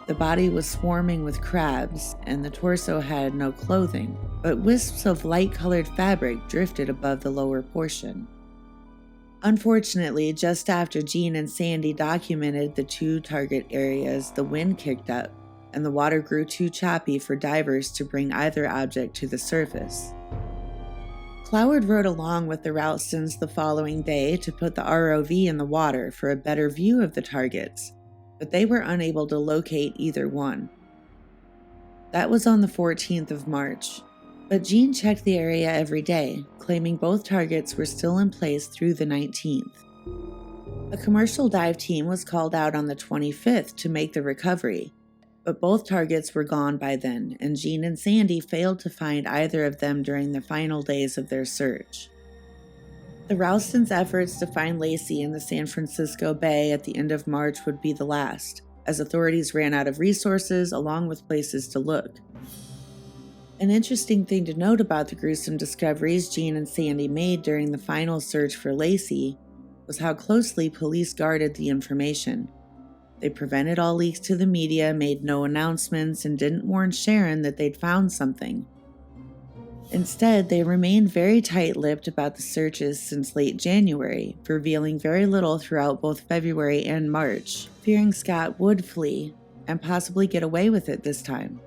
Speaker 6: The body was swarming with crabs, and the torso had no clothing, but wisps of light-colored fabric drifted above the lower portion. Unfortunately, just after Jean and Sandy documented the 2 target areas, the wind kicked up, and the water grew too choppy for divers to bring either object to the surface. Cloward rode along with the Ralstons the following day to put the ROV in the water for a better view of the targets, but they were unable to locate either one. That was on the 14th of March, but Jean checked the area every day, claiming both targets were still in place through the 19th. A commercial dive team was called out on the 25th to make the recovery, but both targets were gone by then, and Jean and Sandy failed to find either of them during the final days of their search. The Ralstons' efforts to find Laci in the San Francisco Bay at the end of March would be the last, as authorities ran out of resources along with places to look. An interesting thing to note about the gruesome discoveries Jean and Sandy made during the final search for Laci was how closely police guarded the information. They prevented all leaks to the media, made no announcements, and didn't warn Sharon that they'd found something. Instead, they remained very tight-lipped about the searches since late January, revealing very little throughout both February and March, fearing Scott would flee and possibly get away with it this time.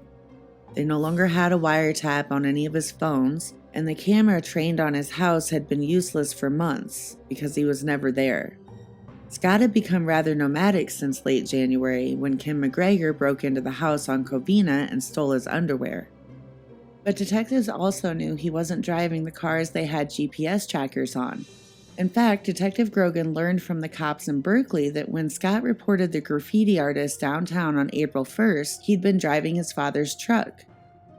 Speaker 6: They no longer had a wiretap on any of his phones, and the camera trained on his house had been useless for months because he was never there. Scott had become rather nomadic since late January when Kim McGregor broke into the house on Covina and stole his underwear. But detectives also knew he wasn't driving the cars they had GPS trackers on. In fact, Detective Grogan learned from the cops in Berkeley that when Scott reported the graffiti artist downtown on April 1st, he'd been driving his father's truck,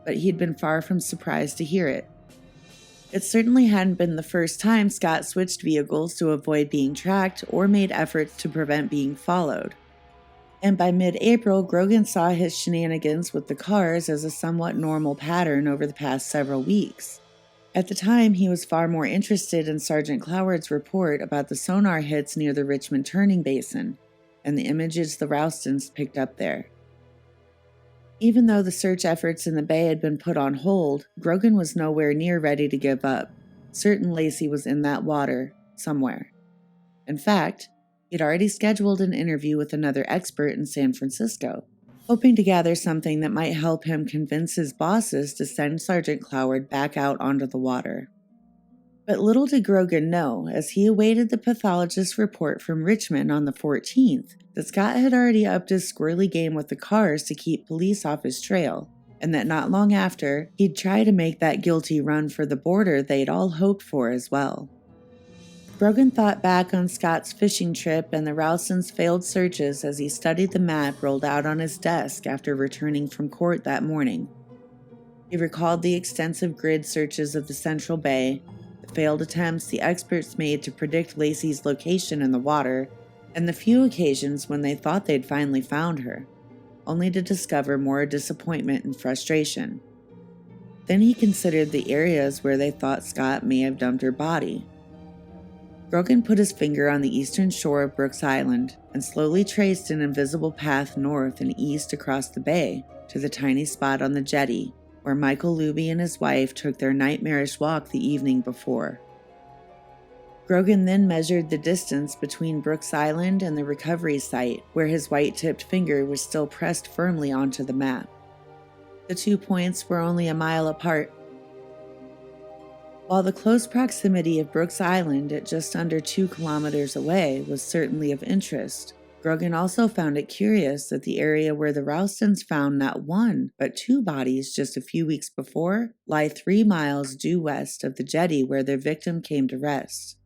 Speaker 6: but he'd been far from surprised to hear it. It certainly hadn't been the first time Scott switched vehicles to avoid being tracked or made efforts to prevent being followed. And by mid-April, Grogan saw his shenanigans with the cars as a somewhat normal pattern over the past several weeks. At the time, he was far more interested in Sergeant Cloward's report about the sonar hits near the Richmond turning basin and the images the Ralstons picked up there. Even though the search efforts in the bay had been put on hold, Grogan was nowhere near ready to give up. Certain Laci was in that water, somewhere. In fact, he'd already scheduled an interview with another expert in San Francisco, hoping to gather something that might help him convince his bosses to send Sergeant Cloward back out onto the water. But little did Grogan know, as he awaited the pathologist's report from Richmond on the 14th, that Scott had already upped his squirrely game with the cars to keep police off his trail, and that not long after, he'd try to make that guilty run for the border they'd all hoped for as well. Grogan thought back on Scott's fishing trip and the Ralstons' failed searches as he studied the map rolled out on his desk after returning from court that morning. He recalled the extensive grid searches of the Central Bay, the failed attempts the experts made to predict Laci's location in the water, and the few occasions when they thought they'd finally found her, only to discover more disappointment and frustration. Then he considered the areas where they thought Scott may have dumped her body. Grogan put his finger on the eastern shore of Brooks Island and slowly traced an invisible path north and east across the bay to the tiny spot on the jetty where Michael Luby and his wife took their nightmarish walk the evening before. Grogan then measured the distance between Brooks Island and the recovery site where his white-tipped finger was still pressed firmly onto the map. The 2 points were only a mile apart. While the close proximity of Brooks Island at just under 2 kilometers away was certainly of interest, Grogan also found it curious that the area where the Ralstons found not 1 but 2 bodies just a few weeks before lie 3 miles due west of the jetty where their victim came to rest.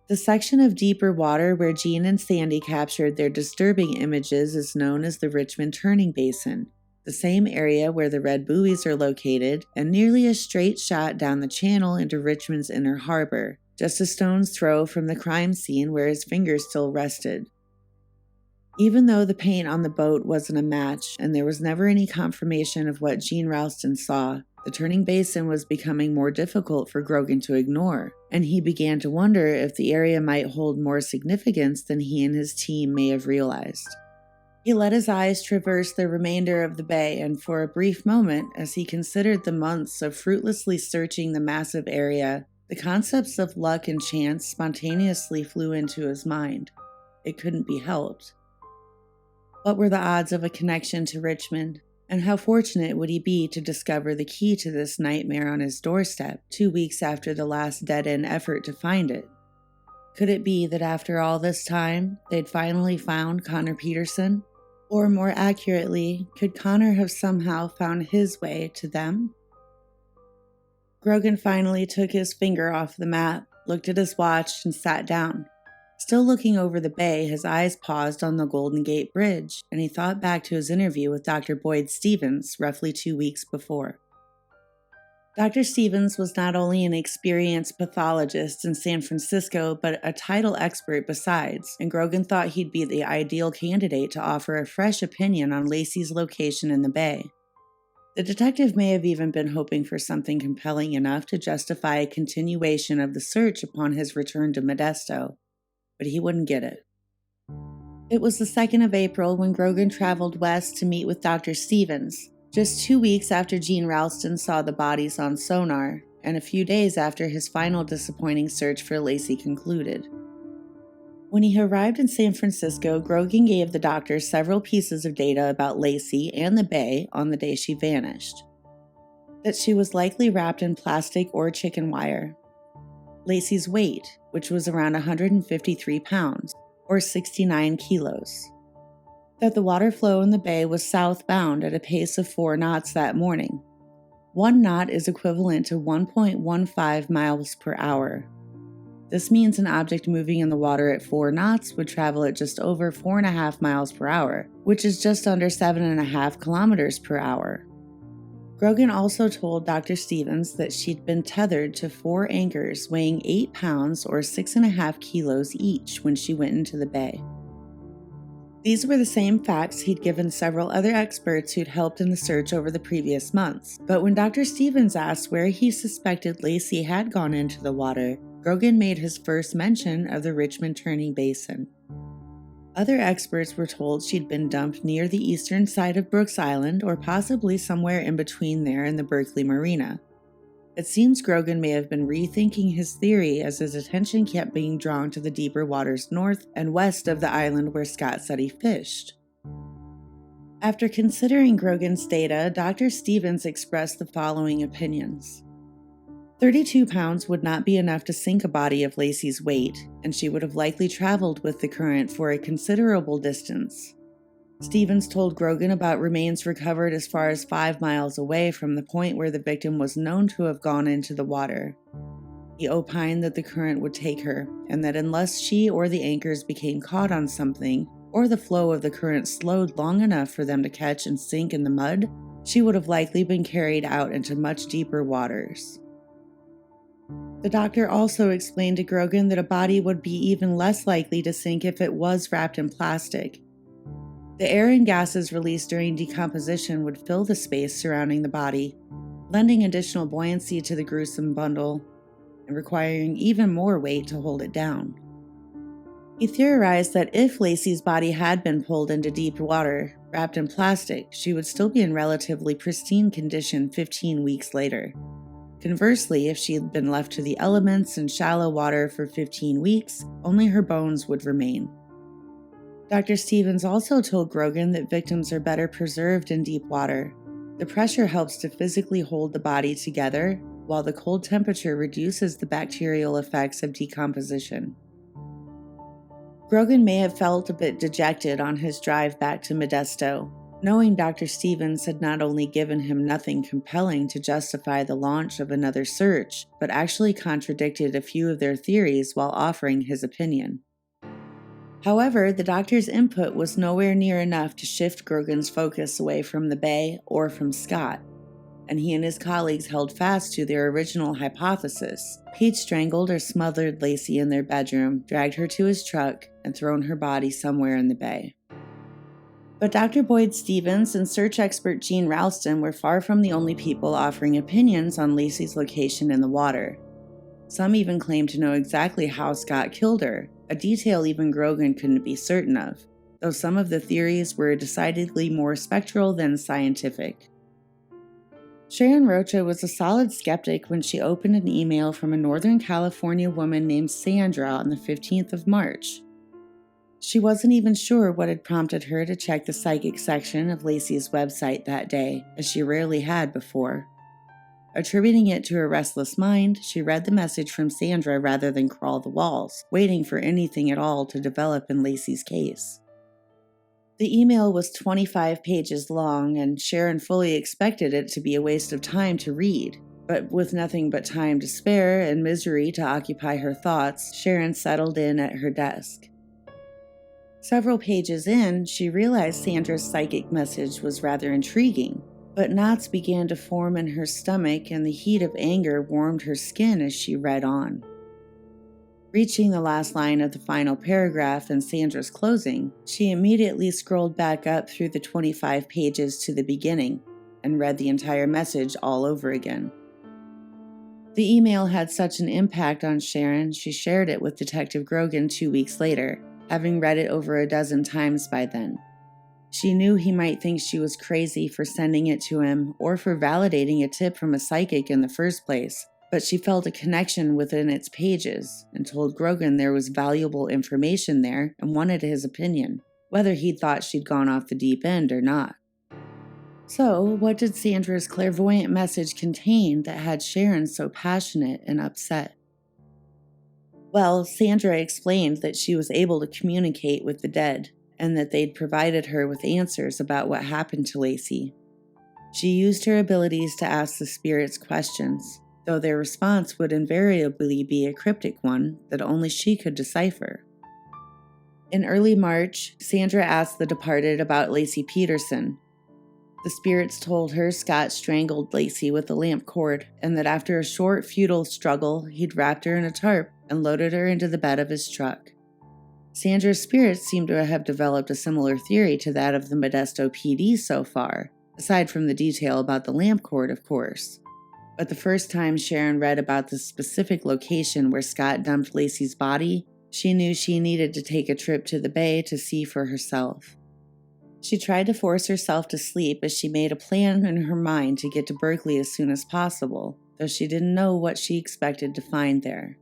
Speaker 6: The section of deeper water where Jean and Sandy captured their disturbing images is known as the Richmond Turning Basin, the same area where the red buoys are located and nearly a straight shot down the channel into Richmond's inner harbor, just a stone's throw from the crime scene where his finger still rested. Even though the paint on the boat wasn't a match and there was never any confirmation of what Jean Ralston saw, The turning basin was becoming more difficult for Grogan to ignore, and he began to wonder if the area might hold more significance than he and his team may have realized. He let his eyes traverse the remainder of the bay, and for a brief moment, as he considered the months of fruitlessly searching the massive area, the concepts of luck and chance spontaneously flew into his mind. It couldn't be helped. What were the odds of a connection to Richmond? And how fortunate would he be to discover the key to this nightmare on his doorstep 2 weeks after the last dead-end effort to find it? Could it be that after all this time, they'd finally found Connor Peterson? Or more accurately, could Connor have somehow found his way to them? Grogan finally took his finger off the map, looked at his watch, and sat down. Still looking over the bay, his eyes paused on the Golden Gate Bridge, and he thought back to his interview with Dr. Boyd Stevens roughly 2 weeks before. Dr. Stevens was not only an experienced pathologist in San Francisco, but a title expert besides, and Grogan thought he'd be the ideal candidate to offer a fresh opinion on Laci's location in the bay. The detective may have even been hoping for something compelling enough to justify a continuation of the search upon his return to Modesto, but he wouldn't get it. It was the 2nd of April when Grogan traveled west to meet with Dr. Stevens, just 2 weeks after Gene Ralston saw the bodies on sonar, and a few days after his final disappointing search for Laci concluded. When he arrived in San Francisco, Grogan gave the doctor several pieces of data about Laci and the bay on the day she vanished. That she was likely wrapped in plastic or chicken wire. Laci's weight, which was around 153 pounds, or 69 kilos. That the water flow in the bay was southbound at a pace of 4 knots that morning. 1 knot is equivalent to 1.15 miles per hour. This means an object moving in the water at 4 knots would travel at just over 4.5 miles per hour, which is just under 7.5 kilometers per hour. Grogan also told Dr. Stevens that she'd been tethered to 4 anchors weighing 8 pounds or 6.5 kilos each when she went into the bay. These were the same facts he'd given several other experts who'd helped in the search over the previous months, but when Dr. Stevens asked where he suspected Laci had gone into the water, Grogan made his first mention of the Richmond turning basin. Other experts were told she'd been dumped near the eastern side of Brooks Island or possibly somewhere in between there and the Berkeley Marina. It seems Grogan may have been rethinking his theory as his attention kept being drawn to the deeper waters north and west of the island where Scott said he fished. After considering Grogan's data, Dr. Stevens expressed the following opinions. 32 pounds would not be enough to sink a body of Laci's weight, and she would have likely traveled with the current for a considerable distance. Stevens told Grogan about remains recovered as far as 5 miles away from the point where the victim was known to have gone into the water. He opined that the current would take her, and that unless she or the anchors became caught on something, or the flow of the current slowed long enough for them to catch and sink in the mud, she would have likely been carried out into much deeper waters. The doctor also explained to Grogan that a body would be even less likely to sink if it was wrapped in plastic. The air and gases released during decomposition would fill the space surrounding the body, lending additional buoyancy to the gruesome bundle and requiring even more weight to hold it down. He theorized that if Laci's body had been pulled into deep water, wrapped in plastic, she would still be in relatively pristine condition 15 weeks later. Conversely, if she had been left to the elements in shallow water for 15 weeks, only her bones would remain. Dr. Stevens also told Grogan that victims are better preserved in deep water. The pressure helps to physically hold the body together, while the cold temperature reduces the bacterial effects of decomposition. Grogan may have felt a bit dejected on his drive back to Modesto, knowing Dr. Stevens had not only given him nothing compelling to justify the launch of another search, but actually contradicted a few of their theories while offering his opinion. However, the doctor's input was nowhere near enough to shift Grogan's focus away from the bay or from Scott, and he and his colleagues held fast to their original hypothesis. He'd strangled or smothered Laci in their bedroom, dragged her to his truck, and thrown her body somewhere in the bay. But Dr. Boyd Stevens and search expert Gene Ralston were far from the only people offering opinions on Laci's location in the water. Some even claimed to know exactly how Scott killed her, a detail even Grogan couldn't be certain of, though some of the theories were decidedly more spectral than scientific. Sharon Rocha was a solid skeptic when she opened an email from a Northern California woman named Sandra on the 15th of March. She wasn't even sure what had prompted her to check the psychic section of Laci's website that day, as she rarely had before. Attributing it to her restless mind, she read the message from Sandra rather than crawl the walls, waiting for anything at all to develop in Laci's case. The email was 25 pages long, and Sharon fully expected it to be a waste of time to read. But with nothing but time to spare and misery to occupy her thoughts, Sharon settled in at her desk. Several pages in, she realized Sandra's psychic message was rather intriguing, but knots began to form in her stomach and the heat of anger warmed her skin as she read on. Reaching the last line of the final paragraph in Sandra's closing, she immediately scrolled back up through the 25 pages to the beginning and read the entire message all over again. The email had such an impact on Sharon, she shared it with Detective Grogan 2 weeks later, having read it over a dozen times by then. She knew he might think she was crazy for sending it to him or for validating a tip from a psychic in the first place, but she felt a connection within its pages and told Grogan there was valuable information there and wanted his opinion, whether he thought she'd gone off the deep end or not. So, what did Sandra's clairvoyant message contain that had Sharon so passionate and upset? Well, Sandra explained that she was able to communicate with the dead, and that they'd provided her with answers about what happened to Laci. She used her abilities to ask the spirits questions, though their response would invariably be a cryptic one that only she could decipher. In early March, Sandra asked the departed about Laci Peterson. The spirits told her Scott strangled Laci with a lamp cord, and that after a short, futile struggle, he'd wrapped her in a tarp and loaded her into the bed of his truck. Sandra's spirits seem to have developed a similar theory to that of the Modesto PD so far, aside from the detail about the lamp cord, of course. But the first time Sharon read about the specific location where Scott dumped Laci's body, she knew she needed to take a trip to the bay to see for herself. She tried to force herself to sleep as she made a plan in her mind to get to Berkeley as soon as possible, though she didn't know what she expected to find there.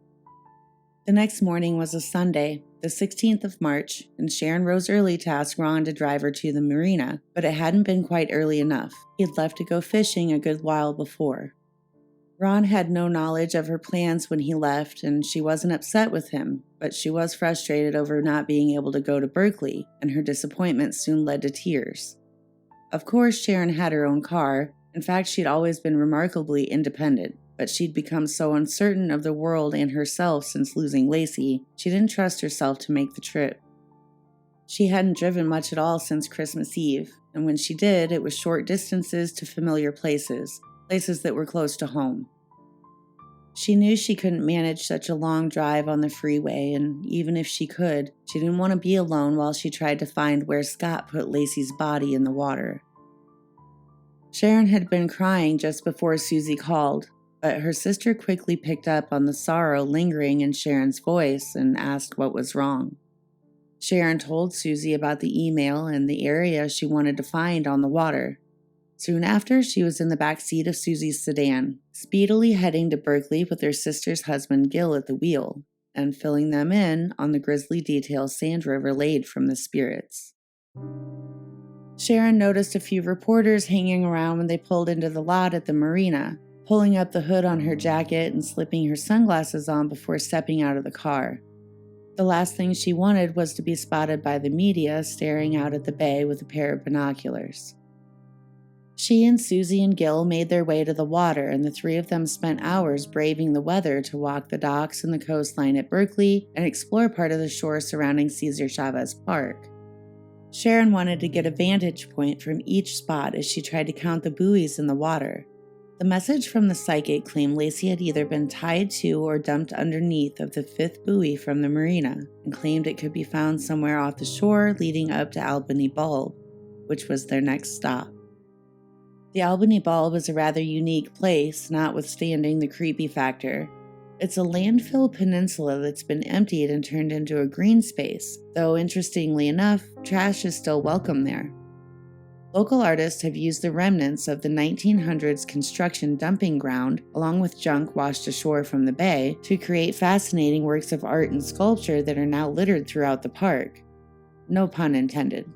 Speaker 6: The next morning was a Sunday, the 16th of March, and Sharon rose early to ask Ron to drive her to the marina, but it hadn't been quite early enough. He'd left to go fishing a good while before. Ron had no knowledge of her plans when he left, and she wasn't upset with him, but she was frustrated over not being able to go to Berkeley, and her disappointment soon led to tears. Of course, Sharon had her own car. In fact, she'd always been remarkably independent, but she'd become so uncertain of the world and herself since losing Laci, she didn't trust herself to make the trip. She hadn't driven much at all since Christmas Eve, and when she did, it was short distances to familiar places that were close to home. She knew she couldn't manage such a long drive on the freeway, and even if she could, she didn't want to be alone while she tried to find where Scott put Laci's body in the water. Sharon had been crying just before Susie called, but her sister quickly picked up on the sorrow lingering in Sharon's voice and asked what was wrong. Sharon told Susie about the email and the area she wanted to find on the water. Soon after, she was in the back seat of Susie's sedan, speedily heading to Berkeley with her sister's husband Gil at the wheel, and filling them in on the grisly details Sandra relayed from the spirits. Sharon noticed a few reporters hanging around when they pulled into the lot at the marina, pulling up the hood on her jacket and slipping her sunglasses on before stepping out of the car. The last thing she wanted was to be spotted by the media staring out at the bay with a pair of binoculars. She and Susie and Gil made their way to the water, and the three of them spent hours braving the weather to walk the docks and the coastline at Berkeley and explore part of the shore surrounding Cesar Chavez Park. Sharon wanted to get a vantage point from each spot as she tried to count the buoys in the water. The message from the psychic claimed Laci had either been tied to or dumped underneath of the fifth buoy from the marina, and claimed it could be found somewhere off the shore leading up to Albany Bulb. which was their next stop. The Albany Bulb is a rather unique place, notwithstanding the creepy factor. It's a landfill peninsula that's been emptied and turned into a green space, though interestingly enough, trash is still welcome there. Local artists have used the remnants of the 1900s construction dumping ground, along with junk washed ashore from the bay, to create fascinating works of art and sculpture that are now littered throughout the park. No pun intended.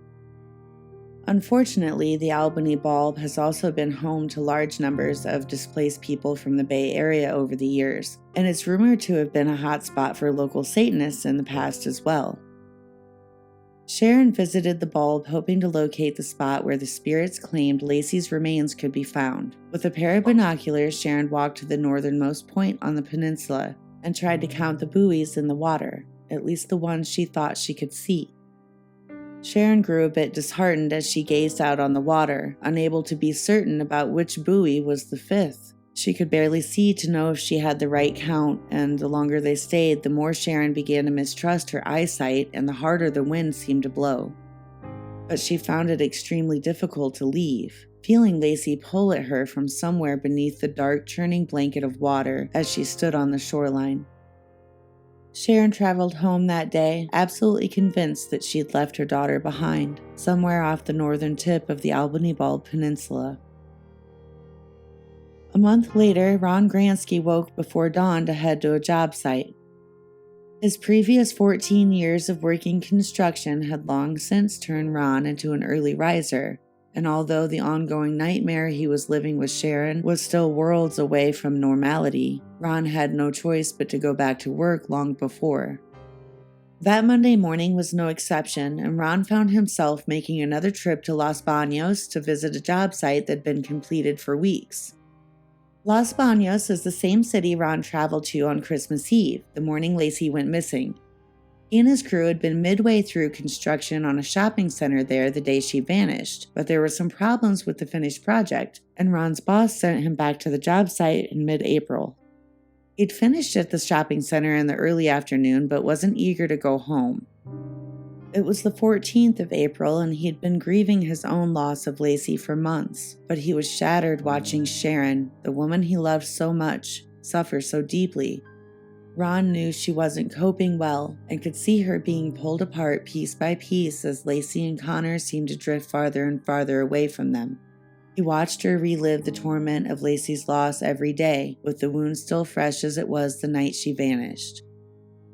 Speaker 6: Unfortunately, the Albany Bulb has also been home to large numbers of displaced people from the Bay Area over the years, and it's rumored to have been a hotspot for local Satanists in the past as well. Sharon visited the bulb hoping to locate the spot where the spirits claimed Laci's remains could be found. With a pair of binoculars, Sharon walked to the northernmost point on the peninsula and tried to count the buoys in the water, at least the ones she thought she could see. Sharon grew a bit disheartened as she gazed out on the water, unable to be certain about which buoy was the fifth. She could barely see to know if she had the right count, and the longer they stayed, the more Sharon began to mistrust her eyesight and the harder the wind seemed to blow. But she found it extremely difficult to leave, feeling Laci pull at her from somewhere beneath the dark, churning blanket of water as she stood on the shoreline. Sharon traveled home that day, absolutely convinced that she'd left her daughter behind, somewhere off the northern tip of the Albany Bulb Peninsula. A month later, Ron Gransky woke before dawn to head to a job site. His previous 14 years of working construction had long since turned Ron into an early riser, and although the ongoing nightmare he was living with Sharon was still worlds away from normality, Ron had no choice but to go back to work long before. That Monday morning was no exception, and Ron found himself making another trip to Los Baños to visit a job site that had been completed for weeks. Los Baños is the same city Ron traveled to on Christmas Eve, the morning Laci went missing. He and his crew had been midway through construction on a shopping center there the day she vanished, but there were some problems with the finished project, and Ron's boss sent him back to the job site in mid-April. He'd finished at the shopping center in the early afternoon, but wasn't eager to go home. It was the 14th of April, and he'd been grieving his own loss of Laci for months, but he was shattered watching Sharon, the woman he loved so much, suffer so deeply. Ron knew she wasn't coping well and could see her being pulled apart piece by piece as Laci and Connor seemed to drift farther and farther away from them. He watched her relive the torment of Laci's loss every day, with the wound still fresh as it was the night she vanished.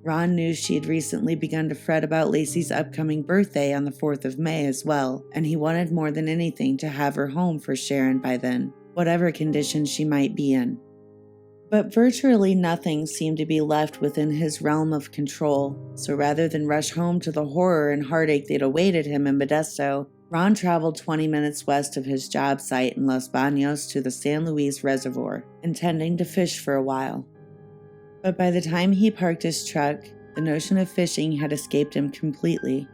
Speaker 6: Ron knew she had recently begun to fret about Laci's upcoming birthday on the 4th of May as well, and he wanted more than anything to have her home for Sharon by then, whatever condition she might be in. But virtually nothing seemed to be left within his realm of control, so rather than rush home to the horror and heartache that awaited him in Modesto, Ron traveled 20 minutes west of his job site in Los Baños to the San Luis Reservoir, intending to fish for a while. But by the time he parked his truck, the notion of fishing had escaped him completely.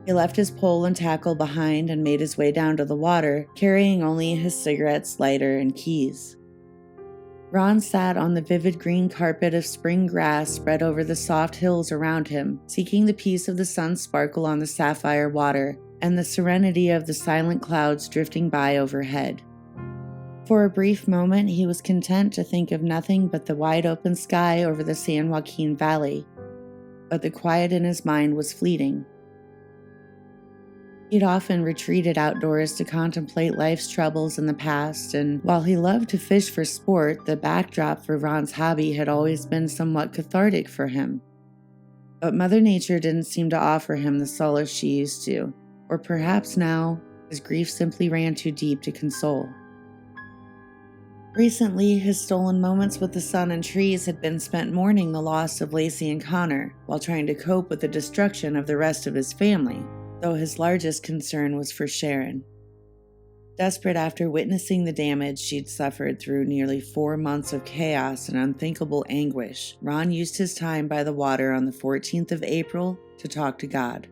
Speaker 6: He left his pole and tackle behind and made his way down to the water, carrying only his cigarettes, lighter, and keys. Ron sat on the vivid green carpet of spring grass spread over the soft hills around him, seeking the peace of the sun's sparkle on the sapphire water and the serenity of the silent clouds drifting by overhead. For a brief moment, he was content to think of nothing but the wide-open sky over the San Joaquin Valley, but the quiet in his mind was fleeting. He'd often retreated outdoors to contemplate life's troubles in the past, and while he loved to fish for sport, the backdrop for Ron's hobby had always been somewhat cathartic for him. But Mother Nature didn't seem to offer him the solace she used to, or perhaps now, his grief simply ran too deep to console. Recently, his stolen moments with the sun and trees had been spent mourning the loss of Laci and Connor, while trying to cope with the destruction of the rest of his family, though his largest concern was for Sharon. Desperate after witnessing the damage she'd suffered through nearly 4 months of chaos and unthinkable anguish, Ron used his time by the water on the 14th of April to talk to God.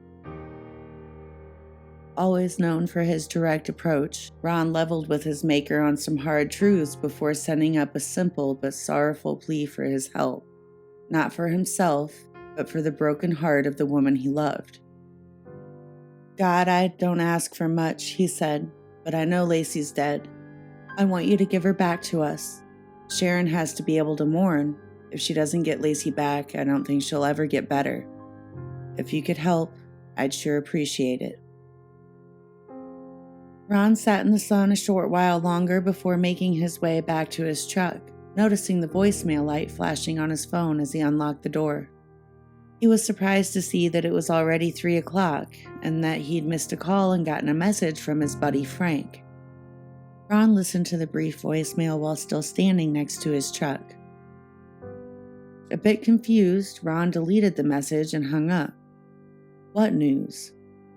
Speaker 6: Always known for his direct approach, Ron leveled with his maker on some hard truths before sending up a simple but sorrowful plea for his help. Not for himself, but for the broken heart of the woman he loved. God, I don't ask for much, he said, but I know Laci's dead. I want you to give her back to us. Sharon has to be able to mourn. If she doesn't get Laci back, I don't think she'll ever get better. If you could help, I'd sure appreciate it. Ron sat in the sun a short while longer before making his way back to his truck, noticing the voicemail light flashing on his phone as he unlocked the door. He was surprised to see that it was already 3 o'clock and that he'd missed a call and gotten a message from his buddy Frank. Ron listened to the brief voicemail while still standing next to his truck. A bit confused, Ron deleted the message and hung up. What news?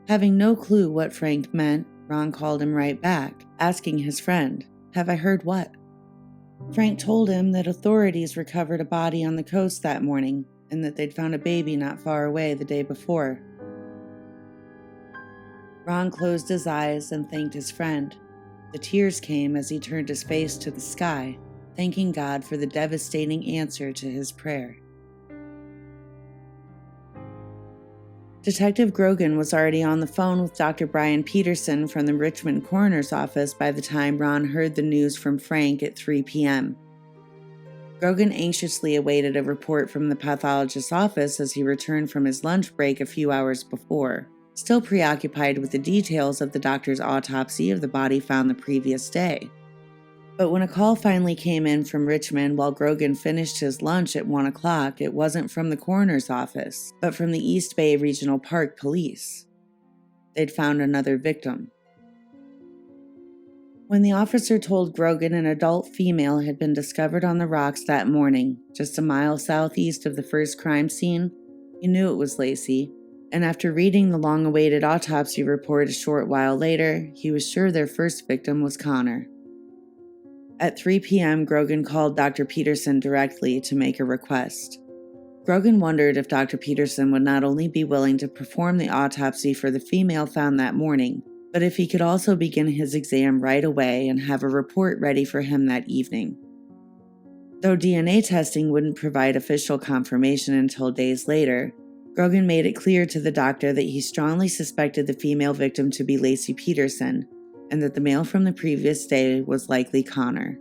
Speaker 6: Having no clue what Frank meant, Ron called him right back, asking his friend, "Have I heard what?" Frank told him that authorities recovered a body on the coast that morning and that they'd found a baby not far away the day before. Ron closed his eyes and thanked his friend. The tears came as he turned his face to the sky, thanking God for the devastating answer to his prayer. Detective Grogan was already on the phone with Dr. Brian Peterson from the Richmond coroner's office by the time Ron heard the news from Frank at 3 p.m. Grogan anxiously awaited a report from the pathologist's office as he returned from his lunch break a few hours before, still preoccupied with the details of the doctor's autopsy of the body found the previous day. But when a call finally came in from Richmond while Grogan finished his lunch at 1 o'clock, it wasn't from the coroner's office, but from the East Bay Regional Park Police. They'd found another victim. When the officer told Grogan an adult female had been discovered on the rocks that morning, just a mile southeast of the first crime scene, he knew it was Laci, and after reading the long-awaited autopsy report a short while later, he was sure their first victim was Connor. At 3 p.m., Grogan called Dr. Peterson directly to make a request. Grogan wondered if Dr. Peterson would not only be willing to perform the autopsy for the female found that morning, but if he could also begin his exam right away and have a report ready for him that evening. Though DNA testing wouldn't provide official confirmation until days later, Grogan made it clear to the doctor that he strongly suspected the female victim to be Laci Peterson, and that the male from the previous day was likely Connor.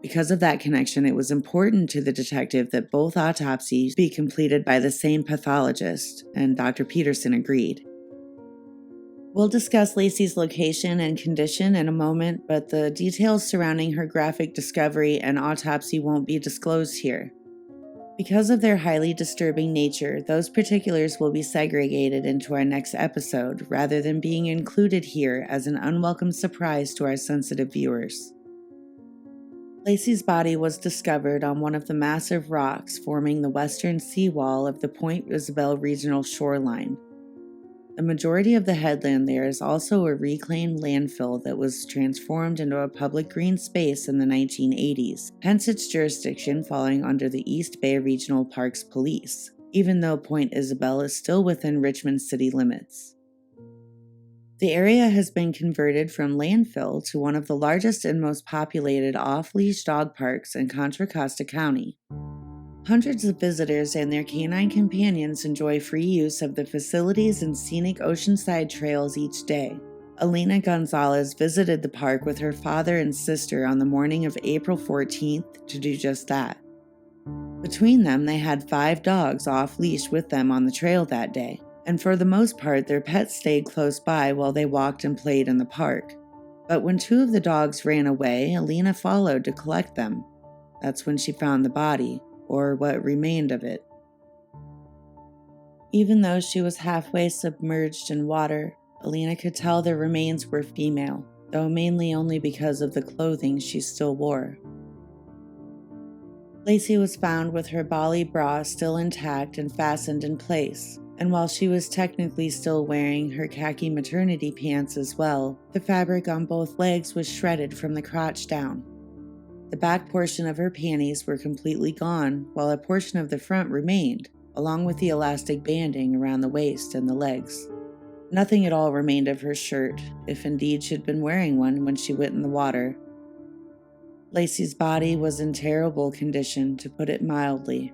Speaker 6: Because of that connection, it was important to the detective that both autopsies be completed by the same pathologist, and Dr. Peterson agreed. We'll discuss Laci's location and condition in a moment, but the details surrounding her graphic discovery and autopsy won't be disclosed here. Because of their highly disturbing nature, those particulars will be segregated into our next episode rather than being included here as an unwelcome surprise to our sensitive viewers. Laci's body was discovered on one of the massive rocks forming the western seawall of the Point Isabel regional shoreline. The majority of the headland there is also a reclaimed landfill that was transformed into a public green space in the 1980s, hence its jurisdiction falling under the East Bay Regional Parks Police, even though Point Isabel is still within Richmond city limits. The area has been converted from landfill to one of the largest and most populated off-leash dog parks in Contra Costa County. Hundreds of visitors and their canine companions enjoy free use of the facilities and scenic oceanside trails each day. Alina Gonzalez visited the park with her father and sister on the morning of April 14th to do just that. Between them, they had 5 dogs off-leash with them on the trail that day, and for the most part, their pets stayed close by while they walked and played in the park. But when 2 of the dogs ran away, Alina followed to collect them. That's when she found the body, or what remained of it. Even though she was halfway submerged in water, Alina could tell the remains were female, though mainly only because of the clothing she still wore. Laci was found with her Bali bra still intact and fastened in place, and while she was technically still wearing her khaki maternity pants as well, the fabric on both legs was shredded from the crotch down. The back portion of her panties were completely gone, while a portion of the front remained, along with the elastic banding around the waist and the legs. Nothing at all remained of her shirt, if indeed she'd been wearing one when she went in the water. Laci's body was in terrible condition, to put it mildly.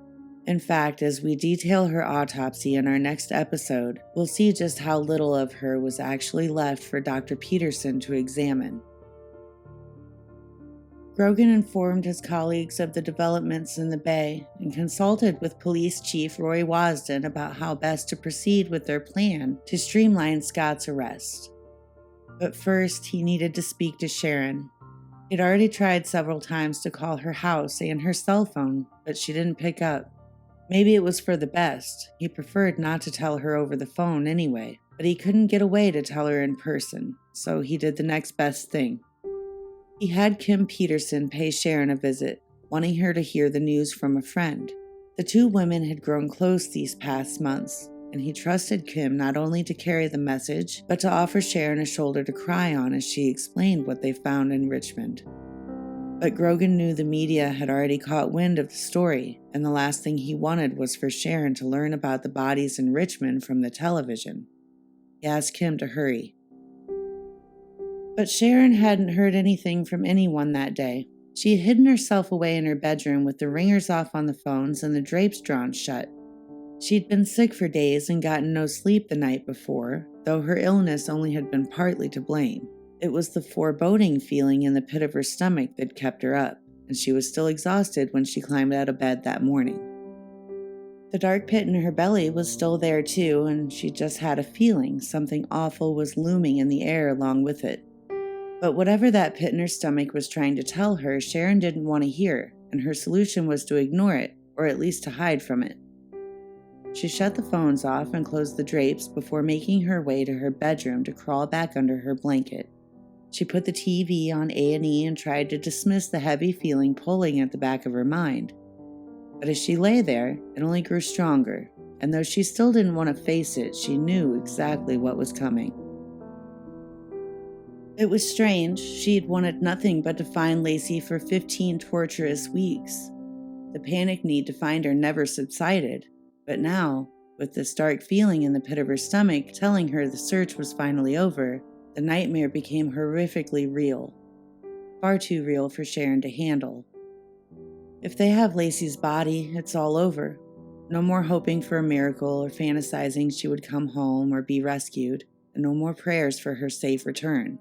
Speaker 6: In fact, as we detail her autopsy in our next episode, we'll see just how little of her was actually left for Dr. Peterson to examine. Grogan informed his colleagues of the developments in the bay and consulted with Police Chief Roy Wasden about how best to proceed with their plan to streamline Scott's arrest. But first, he needed to speak to Sharon. He'd already tried several times to call her house and her cell phone, but she didn't pick up. Maybe it was for the best. He preferred not to tell her over the phone anyway, but he couldn't get away to tell her in person, so he did the next best thing. He had Kim Peterson pay Sharon a visit, wanting her to hear the news from a friend. The two women had grown close these past months, and he trusted Kim not only to carry the message, but to offer Sharon a shoulder to cry on as she explained what they found in Richmond. But Grogan knew the media had already caught wind of the story, and the last thing he wanted was for Sharon to learn about the bodies in Richmond from the television. He asked Kim to hurry. But Sharon hadn't heard anything from anyone that day. She had hidden herself away in her bedroom with the ringers off on the phones and the drapes drawn shut. She'd been sick for days and gotten no sleep the night before, though her illness only had been partly to blame. It was the foreboding feeling in the pit of her stomach that kept her up, and she was still exhausted when she climbed out of bed that morning. The dark pit in her belly was still there too, and she just had a feeling something awful was looming in the air along with it. But whatever that pit in her stomach was trying to tell her, Sharon didn't want to hear, and her solution was to ignore it, or at least to hide from it. She shut the phones off and closed the drapes before making her way to her bedroom to crawl back under her blanket. She put the TV on A&E and tried to dismiss the heavy feeling pulling at the back of her mind. But as she lay there, it only grew stronger, and though she still didn't want to face it, she knew exactly what was coming. It was strange. She had wanted nothing but to find Laci for 15 torturous weeks. The panic need to find her never subsided, but now, with this dark feeling in the pit of her stomach telling her the search was finally over, the nightmare became horrifically real. Far too real for Sharon to handle. If they have Laci's body, it's all over. No more hoping for a miracle or fantasizing she would come home or be rescued, and no more prayers for her safe return.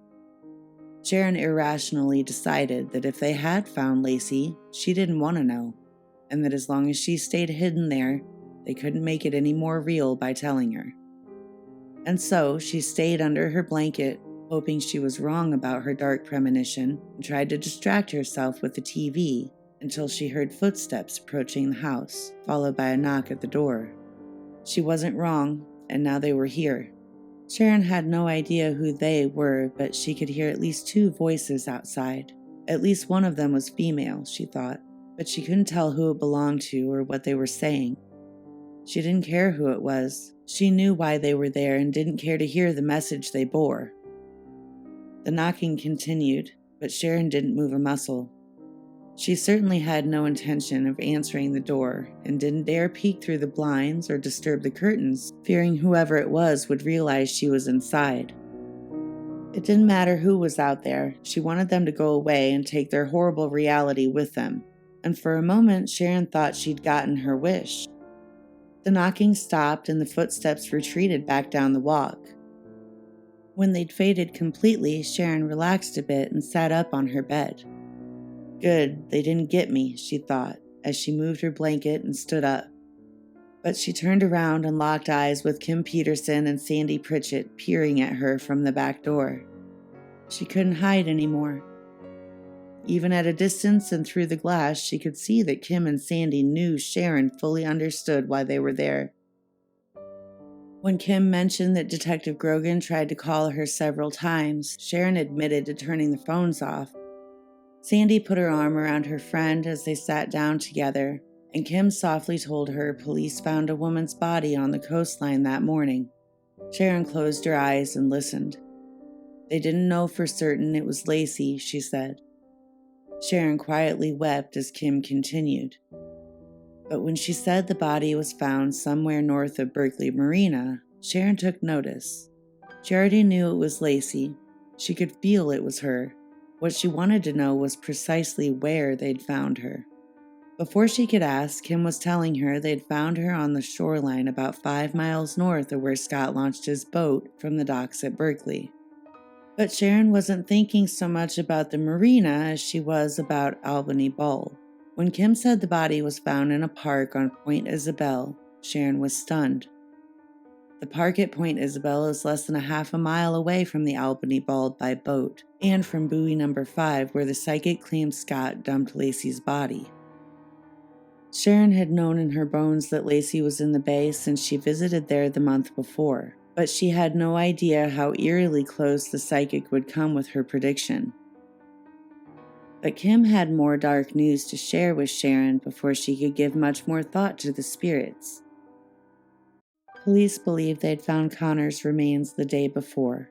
Speaker 6: Sharon irrationally decided that if they had found Laci, she didn't want to know, and that as long as she stayed hidden there, they couldn't make it any more real by telling her. And so she stayed under her blanket, hoping she was wrong about her dark premonition, and tried to distract herself with the TV until she heard footsteps approaching the house, followed by a knock at the door. She wasn't wrong, and now they were here. Sharon had no idea who they were, but she could hear at least two voices outside. At least one of them was female, she thought, but she couldn't tell who it belonged to or what they were saying. She didn't care who it was. She knew why they were there and didn't care to hear the message they bore. The knocking continued, but Sharon didn't move a muscle. She certainly had no intention of answering the door and didn't dare peek through the blinds or disturb the curtains, fearing whoever it was would realize she was inside. It didn't matter who was out there. She wanted them to go away and take their horrible reality with them. And for a moment, Sharon thought she'd gotten her wish. The knocking stopped and the footsteps retreated back down the walk. When they'd faded completely, Sharon relaxed a bit and sat up on her bed. Good, they didn't get me, she thought, as she moved her blanket and stood up. But she turned around and locked eyes with Kim Peterson and Sandy Pritchett peering at her from the back door. She couldn't hide anymore. Even at a distance and through the glass, she could see that Kim and Sandy knew Sharon fully understood why they were there. When Kim mentioned that Detective Grogan tried to call her several times, Sharon admitted to turning the phones off. Sandy put her arm around her friend as they sat down together, and Kim softly told her police found a woman's body on the coastline that morning. Sharon closed her eyes and listened. They didn't know for certain it was Laci, she said. Sharon quietly wept as Kim continued. But when she said the body was found somewhere north of Berkeley Marina, Sharon took notice. She already knew it was Laci. She could feel it was her. What she wanted to know was precisely where they'd found her. Before she could ask, Kim was telling her they'd found her on the shoreline about 5 miles north of where Scott launched his boat from the docks at Berkeley. But Sharon wasn't thinking so much about the marina as she was about Albany Ball. When Kim said the body was found in a park on Point Isabel, Sharon was stunned. The park at Point Isabel is less than a half a mile away from the Albany Ball by boat, and from buoy number 5 where the psychic claimed Scott dumped Laci's body. Sharon had known in her bones that Laci was in the bay since she visited there the month before, but she had no idea how eerily close the psychic would come with her prediction. But Kim had more dark news to share with Sharon before she could give much more thought to the spirits. Police believed they'd found Connor's remains the day before.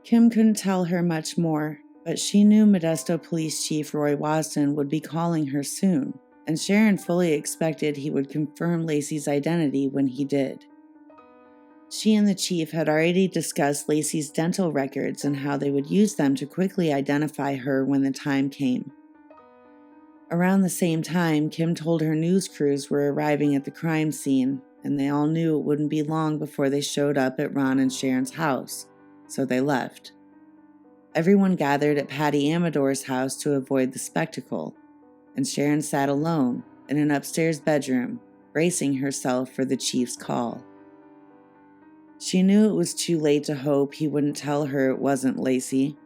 Speaker 6: Kim couldn't tell her much more, but she knew Modesto Police Chief Roy Wasden would be calling her soon, and Sharon fully expected he would confirm Laci's identity when he did. She and the chief had already discussed Laci's dental records and how they would use them to quickly identify her when the time came. Around the same time, Kim told her news crews were arriving at the crime scene, and they all knew it wouldn't be long before they showed up at Ron and Sharon's house, so they left. Everyone gathered at Patty Amador's house to avoid the spectacle, and Sharon sat alone in an upstairs bedroom, bracing herself for the chief's call. She knew it was too late to hope he wouldn't tell her it wasn't Laci.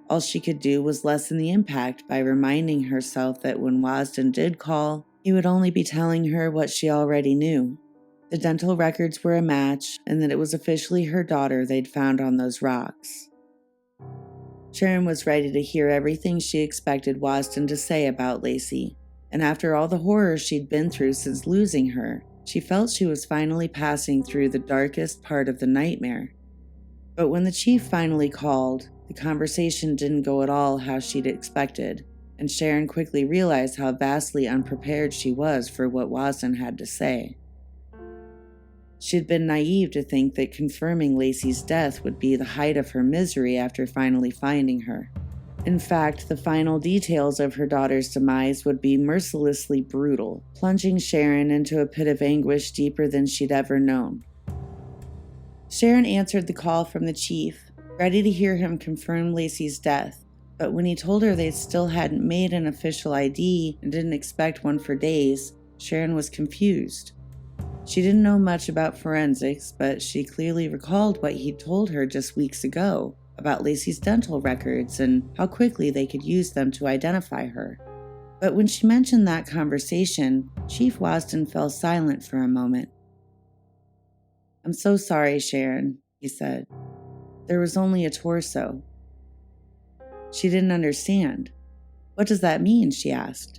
Speaker 6: All she could do was lessen the impact by reminding herself that when Wasden did call, he would only be telling her what she already knew. The dental records were a match, and that it was officially her daughter they'd found on those rocks. Sharon was ready to hear everything she expected Wasden to say about Laci, and after all the horror she'd been through since losing her, she felt she was finally passing through the darkest part of the nightmare. But when the chief finally called, the conversation didn't go at all how she'd expected, and Sharon quickly realized how vastly unprepared she was for what Wasden had to say. She'd been naive to think that confirming Laci's death would be the height of her misery after finally finding her. In fact, the final details of her daughter's demise would be mercilessly brutal, plunging Sharon into a pit of anguish deeper than she'd ever known. Sharon answered the call from the chief, ready to hear him confirm Laci's death, but when he told her they still hadn't made an official ID and didn't expect one for days, Sharon was confused. She didn't know much about forensics, but she clearly recalled what he'd told her just weeks ago about Laci's dental records and how quickly they could use them to identify her. But when she mentioned that conversation, Chief Wasden fell silent for a moment. "I'm so sorry, Sharon," he said. "There was only a torso." She didn't understand. "What does that mean?" she asked.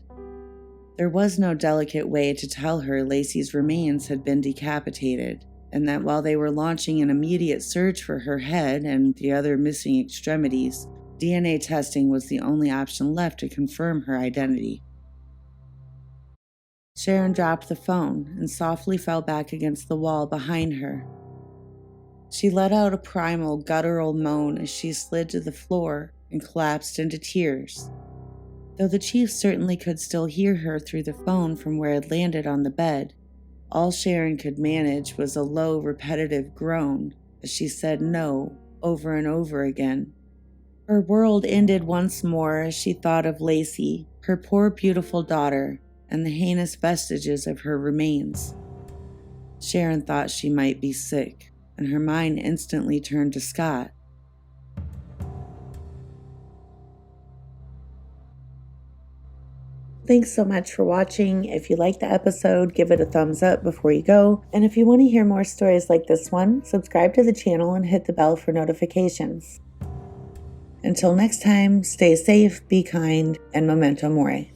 Speaker 6: There was no delicate way to tell her Laci's remains had been decapitated, and that while they were launching an immediate search for her head and the other missing extremities, DNA testing was the only option left to confirm her identity. Sharon dropped the phone and softly fell back against the wall behind her. She let out a primal, guttural moan as she slid to the floor and collapsed into tears. Though the chief certainly could still hear her through the phone from where it landed on the bed, all Sharon could manage was a low, repetitive groan as she said no over and over again. Her world ended once more as she thought of Laci, her poor, beautiful daughter, and the heinous vestiges of her remains. Sharon thought she might be sick, and her mind instantly turned to Scott. Thanks so much for watching. If you liked the episode, give it a thumbs up before you go. And if you want to hear more stories like this one, subscribe to the channel and hit the bell for notifications. Until next time, stay safe, be kind, and memento mori.